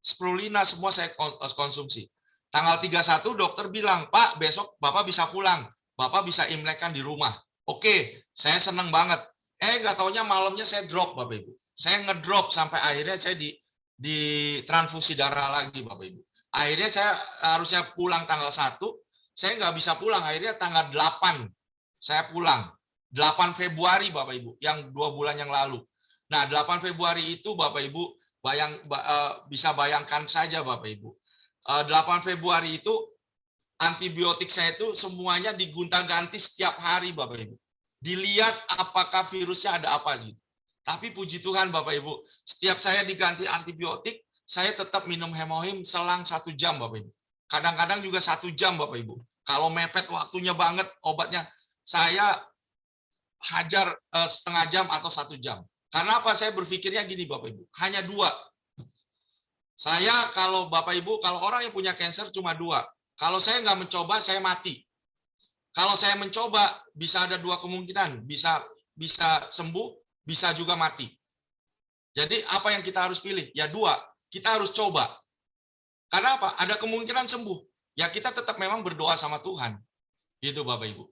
spirulina, semua saya konsumsi. Tanggal 31 dokter bilang, Pak, besok Bapak bisa pulang. Bapak bisa imlekkan di rumah. Oke, saya senang banget. Nggak taunya malamnya saya drop Bapak Ibu. Saya ngedrop sampai akhirnya saya di transfusi darah lagi Bapak Ibu. Akhirnya saya harusnya pulang tanggal 1, saya nggak bisa pulang. Akhirnya tanggal 8 saya pulang. 8 Februari Bapak Ibu, yang 2 bulan yang lalu. Nah, 8 Februari itu Bapak Ibu bisa bayangkan saja Bapak Ibu. 8 Februari itu antibiotik saya itu semuanya digonta-ganti setiap hari Bapak Ibu. Dilihat apakah virusnya ada apa gitu. Tapi puji Tuhan Bapak Ibu, setiap saya diganti antibiotik, saya tetap minum hemohim selang 1 jam Bapak Ibu. Kadang-kadang juga 1 jam Bapak Ibu. Kalau mepet waktunya banget obatnya, saya hajar setengah jam atau 1 jam. Karena apa? Saya berpikirnya gini Bapak Ibu, hanya 2. Saya kalau Bapak Ibu, kalau orang yang punya kanker cuma 2. Kalau saya nggak mencoba, saya mati. Kalau saya mencoba, bisa ada 2 kemungkinan. Bisa sembuh, bisa juga mati. Jadi apa yang kita harus pilih? Ya 2. Kita harus coba. Karena apa? Ada kemungkinan sembuh. Ya kita tetap memang berdoa sama Tuhan. Gitu Bapak Ibu.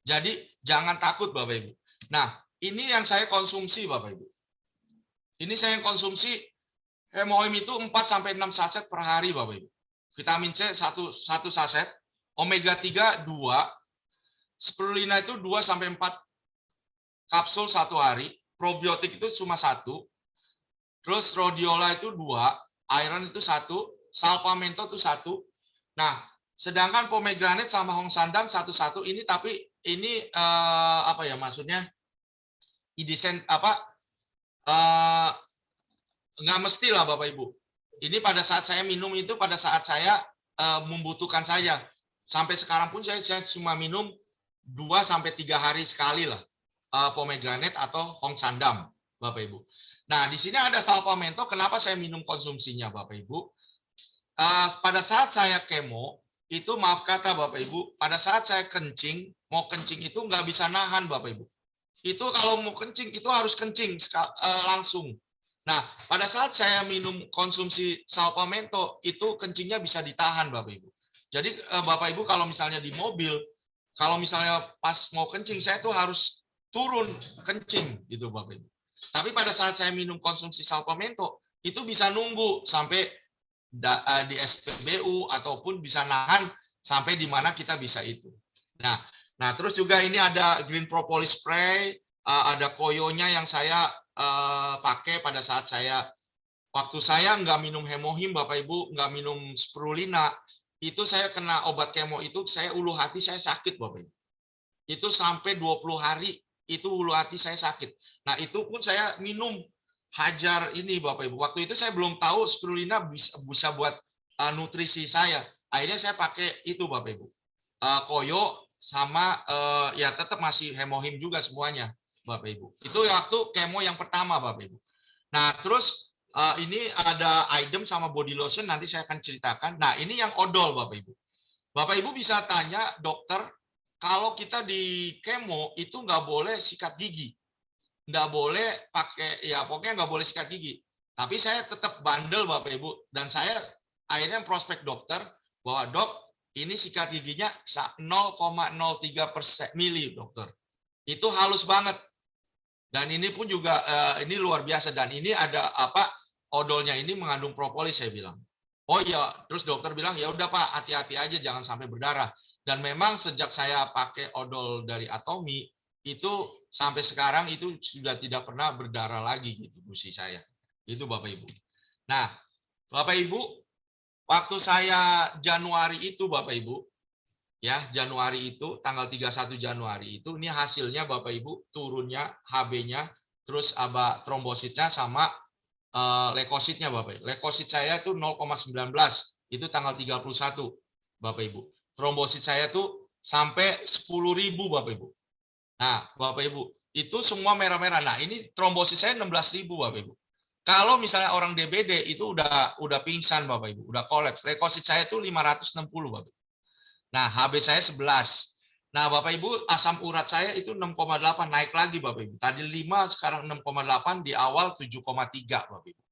Jadi jangan takut Bapak Ibu. Nah, ini yang saya konsumsi Bapak Ibu. Ini saya konsumsi hemohim itu 4-6 saset per hari Bapak Ibu. Vitamin C 1 saset, omega 3 2, spirulina itu 2-4 kapsul 1 hari, probiotik itu cuma 1, terus rhodiola itu 2, iron itu 1, salpamento itu 1. Nah, sedangkan pomegranate sama hong sandam 1-1 ini, tapi ini apa ya maksudnya? desain nggak mesti lah Bapak Ibu. Ini pada saat saya minum itu pada saat saya membutuhkan saja. Sampai sekarang pun saya cuma minum 2-3 hari sekali lah pomegranate atau Hong Sandam, Bapak Ibu. Nah, di sini ada salvamento. Kenapa saya minum konsumsinya, Bapak Ibu? Pada saat saya kemo, itu maaf kata Bapak Ibu, pada saat saya kencing, mau kencing itu nggak bisa nahan Bapak Ibu. Itu kalau mau kencing, itu harus kencing langsung. Nah, pada saat saya minum konsumsi salvamento, itu kencingnya bisa ditahan Bapak Ibu. Jadi Bapak Ibu kalau misalnya di mobil, kalau misalnya pas mau kencing, saya tuh harus turun kencing gitu Bapak Ibu. Tapi pada saat saya minum konsumsi salvamento, itu bisa nunggu sampai di SPBU ataupun bisa nahan sampai di mana kita bisa itu. Nah terus juga ini ada green propolis spray, ada koyonya yang saya pakai pada saat waktu saya nggak minum hemohim Bapak Ibu, nggak minum spirulina, itu saya kena obat kemo itu saya ulu hati saya sakit Bapak Ibu. Itu sampai 20 hari itu ulu hati saya sakit. Nah itu pun saya minum hajar ini Bapak Ibu. Waktu itu saya belum tahu spirulina bisa buat nutrisi saya. Akhirnya saya pakai itu Bapak Ibu. Koyo sama ya tetap masih hemohim juga semuanya Bapak Ibu. Itu waktu kemo yang pertama Bapak Ibu. Nah terus ini ada item sama body lotion nanti saya akan ceritakan. Nah ini yang odol Bapak Ibu. Bapak Ibu bisa tanya dokter, kalau kita di kemo itu nggak boleh sikat gigi. Nggak boleh pakai, ya pokoknya nggak boleh sikat gigi. Tapi saya tetap bandel Bapak Ibu. Dan saya akhirnya prospek dokter, bahwa dok, ini sikat giginya 0,03% mili dokter. Itu halus banget. Dan ini pun juga, ini luar biasa. Dan ini ada odolnya ini mengandung propolis saya bilang. Oh iya, terus dokter bilang, ya udah Pak, hati-hati aja, jangan sampai berdarah. Dan memang sejak saya pakai odol dari Atomy, itu sampai sekarang itu sudah tidak pernah berdarah lagi gitu gusi saya. Itu Bapak Ibu. Nah, Bapak Ibu, waktu saya Januari itu Bapak Ibu, ya Januari itu tanggal 31 Januari itu ini hasilnya Bapak Ibu, turunnya HB-nya, terus trombositnya sama leukositnya Bapak Ibu. Leukosit saya itu 0,19, itu tanggal 31 Bapak Ibu. Trombosit saya tuh sampai 10.000 Bapak Ibu. Nah, Bapak Ibu, itu semua merah-merah. Nah, ini trombosit saya 16.000 Bapak Ibu. Kalau misalnya orang DBD itu udah pingsan Bapak Ibu, udah kolaps. Leukosit saya itu 560 Bapak Ibu. Nah, HB saya 11. Nah, Bapak Ibu, asam urat saya itu 6,8 naik lagi Bapak Ibu. Tadi 5, sekarang 6,8, di awal 7,3 Bapak Ibu.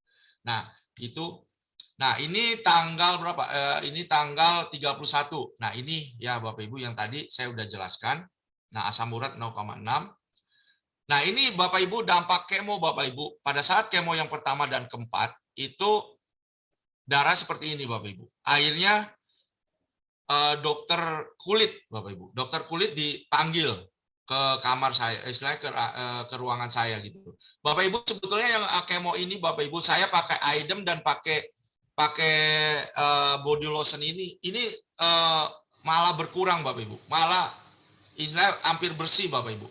Nah, itu. Nah, ini tanggal berapa? Ini tanggal 31. Nah, ini ya Bapak Ibu yang tadi saya udah jelaskan. Nah, asam urat 0,6. Nah, ini Bapak Ibu dampak kemo Bapak Ibu. Pada saat kemo yang pertama dan keempat, itu darah seperti ini Bapak Ibu. Akhirnya dokter kulit Bapak Ibu. Dokter kulit dipanggil ke kamar saya, istilahnya ke ruangan saya gitu. Bapak Ibu, sebetulnya yang kemo ini Bapak Ibu, saya pakai item dan pakai body lotion ini malah berkurang Bapak Ibu. Malah istilahnya hampir bersih Bapak Ibu.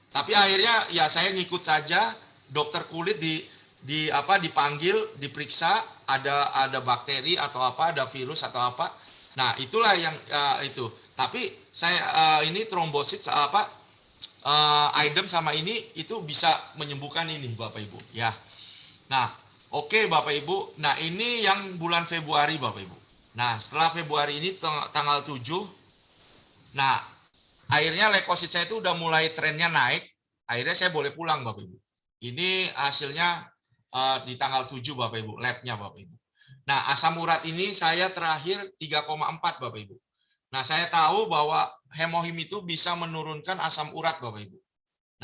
Tapi akhirnya ya saya ngikut saja, dokter kulit dipanggil, diperiksa ada bakteri atau apa, ada virus atau apa. Nah, itulah yang itu. Tapi saya ini trombosit item sama ini itu bisa menyembuhkan ini Bapak Ibu ya. Nah, oke Bapak Ibu. Nah, ini yang bulan Februari Bapak Ibu. Nah, setelah Februari ini tanggal 7. Nah, akhirnya leukosit saya itu udah mulai trennya naik. Akhirnya saya boleh pulang Bapak Ibu. Ini hasilnya di tanggal 7 Bapak Ibu, labnya Bapak Ibu. Nah, asam urat ini saya terakhir 3,4 Bapak Ibu. Nah, saya tahu bahwa hemohim itu bisa menurunkan asam urat Bapak Ibu.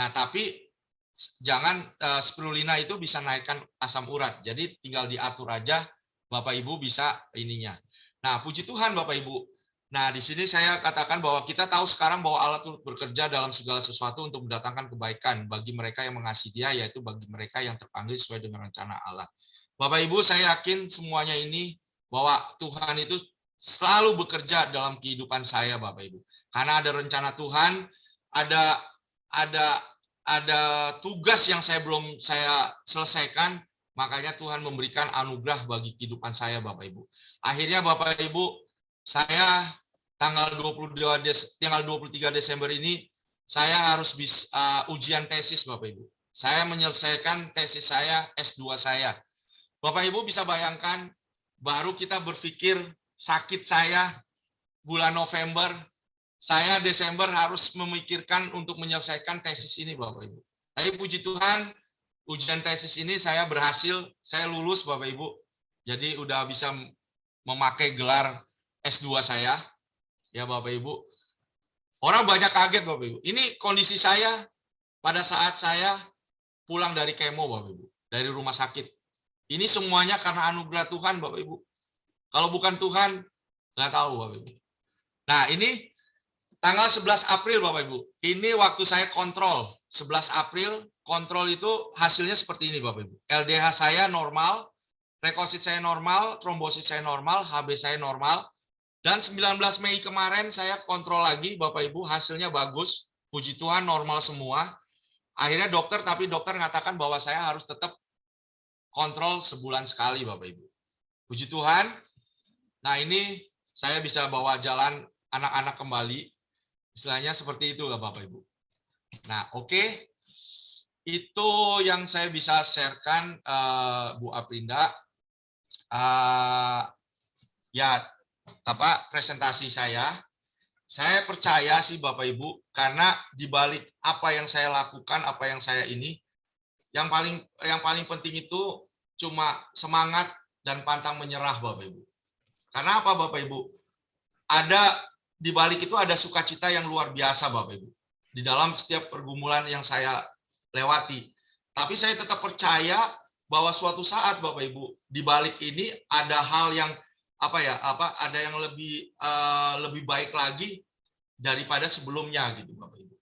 Nah, tapi jangan spirulina itu bisa naikkan asam urat. Jadi tinggal diatur aja Bapak Ibu bisa ininya. Nah, puji Tuhan Bapak Ibu. Nah, di sini saya katakan bahwa kita tahu sekarang bahwa Allah turut bekerja dalam segala sesuatu untuk mendatangkan kebaikan bagi mereka yang mengasihi Dia, yaitu bagi mereka yang terpanggil sesuai dengan rencana Allah. Bapak Ibu, saya yakin semuanya ini bahwa Tuhan itu selalu bekerja dalam kehidupan saya Bapak Ibu. Karena ada rencana Tuhan, ada ada tugas yang belum saya selesaikan, makanya Tuhan memberikan anugerah bagi kehidupan saya, Bapak Ibu. Akhirnya Bapak Ibu, saya tanggal 23 Desember ini saya harus ujian tesis, Bapak Ibu. Saya menyelesaikan tesis saya, S2 saya. Bapak Ibu bisa bayangkan, baru kita berpikir sakit saya bulan November, saya Desember harus memikirkan untuk menyelesaikan tesis ini, Bapak Ibu. Tapi puji Tuhan, ujian tesis ini saya berhasil, saya lulus, Bapak Ibu. Jadi udah bisa memakai gelar S2 saya, ya Bapak Ibu. Orang banyak kaget, Bapak Ibu. Ini kondisi saya pada saat saya pulang dari kemo, Bapak Ibu, dari rumah sakit. Ini semuanya karena anugerah Tuhan, Bapak Ibu. Kalau bukan Tuhan, nggak tahu, Bapak Ibu. Nah, ini tanggal 11 April, Bapak Ibu. Ini waktu saya kontrol. 11 April, kontrol itu hasilnya seperti ini, Bapak Ibu. LDH saya normal, leukosit saya normal, trombosit saya normal, HB saya normal. Dan 19 Mei kemarin saya kontrol lagi, Bapak Ibu, hasilnya bagus. Puji Tuhan, normal semua. Akhirnya dokter mengatakan bahwa saya harus tetap kontrol sebulan sekali, Bapak Ibu. Puji Tuhan. Nah, ini saya bisa bawa jalan anak-anak kembali. Istilahnya seperti itu, Bapak Ibu. Nah, oke. Itu yang saya bisa sharekan, Bu Aprinda. Ya, presentasi saya. Saya percaya sih, Bapak Ibu, karena di balik apa yang saya lakukan, apa yang saya ini, yang paling penting itu cuma semangat dan pantang menyerah, Bapak Ibu. Karena apa, Bapak Ibu? Di balik itu ada sukacita yang luar biasa, Bapak Ibu. Di dalam setiap pergumulan yang saya lewati. Tapi saya tetap percaya bahwa suatu saat, Bapak Ibu, di balik ini ada hal yang ada yang lebih baik lagi daripada sebelumnya, gitu, Bapak Ibu.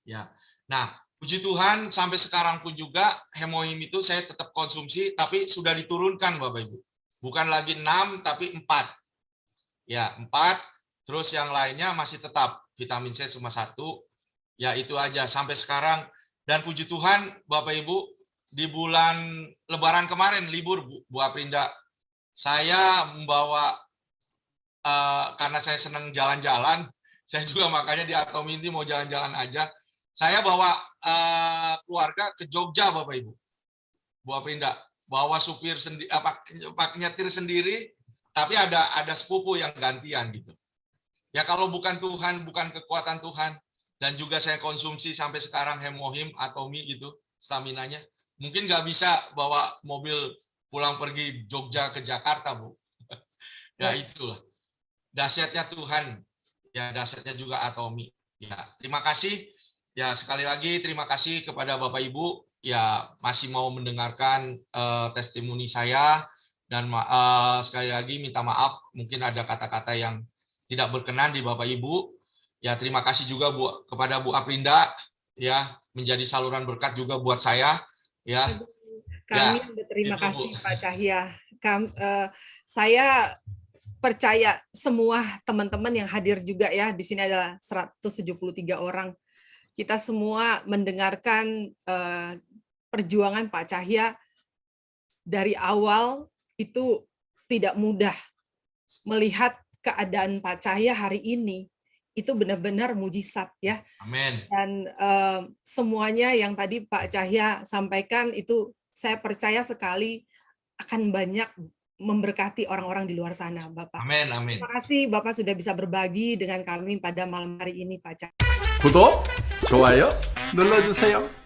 Ya. Nah, puji Tuhan sampai sekarang pun juga hemohim itu saya tetap konsumsi, tapi sudah diturunkan, Bapak Ibu. Bukan lagi 6, tapi 4. Ya, 4. Terus yang lainnya masih tetap. Vitamin C cuma 1. Ya, itu aja sampai sekarang. Dan puji Tuhan, Bapak Ibu, di bulan Lebaran kemarin, libur, Bu Aprinda, saya membawa, karena saya senang jalan-jalan, saya juga makanya di Atomi ini mau jalan-jalan aja. Saya bawa keluarga ke Jogja, Bapak Ibu. Bu Aprinda, bawa supir sendiri, nyetir sendiri, tapi ada sepupu yang gantian gitu. Ya kalau bukan Tuhan, bukan kekuatan Tuhan, dan juga saya konsumsi sampai sekarang hemohim, Atomi gitu, staminanya, mungkin nggak bisa bawa mobil pulang pergi Jogja ke Jakarta, Bu. Ya itulah. Dahsyatnya Tuhan, ya dahsyatnya juga Atomi. Ya, terima kasih. Ya sekali lagi terima kasih kepada Bapak Ibu ya masih mau mendengarkan testimoni saya, dan sekali lagi minta maaf mungkin ada kata-kata yang tidak berkenan di Bapak Ibu. Ya terima kasih juga kepada Bu Aprinda ya, menjadi saluran berkat juga buat saya ya. Kami berterima kasih, Bu. Pak Cahya. Saya percaya semua teman-teman yang hadir juga ya, di sini ada 173 orang. Kita semua mendengarkan perjuangan Pak Cahya dari awal itu tidak mudah. Melihat keadaan Pak Cahya hari ini itu benar-benar mujizat ya. Amin. Dan semuanya yang tadi Pak Cahya sampaikan itu saya percaya sekali akan banyak memberkati orang-orang di luar sana, Bapak. Amin, amin. Terima kasih Bapak sudah bisa berbagi dengan kami pada malam hari ini, Pak Cahya. 구독, 좋아요 눌러주세요.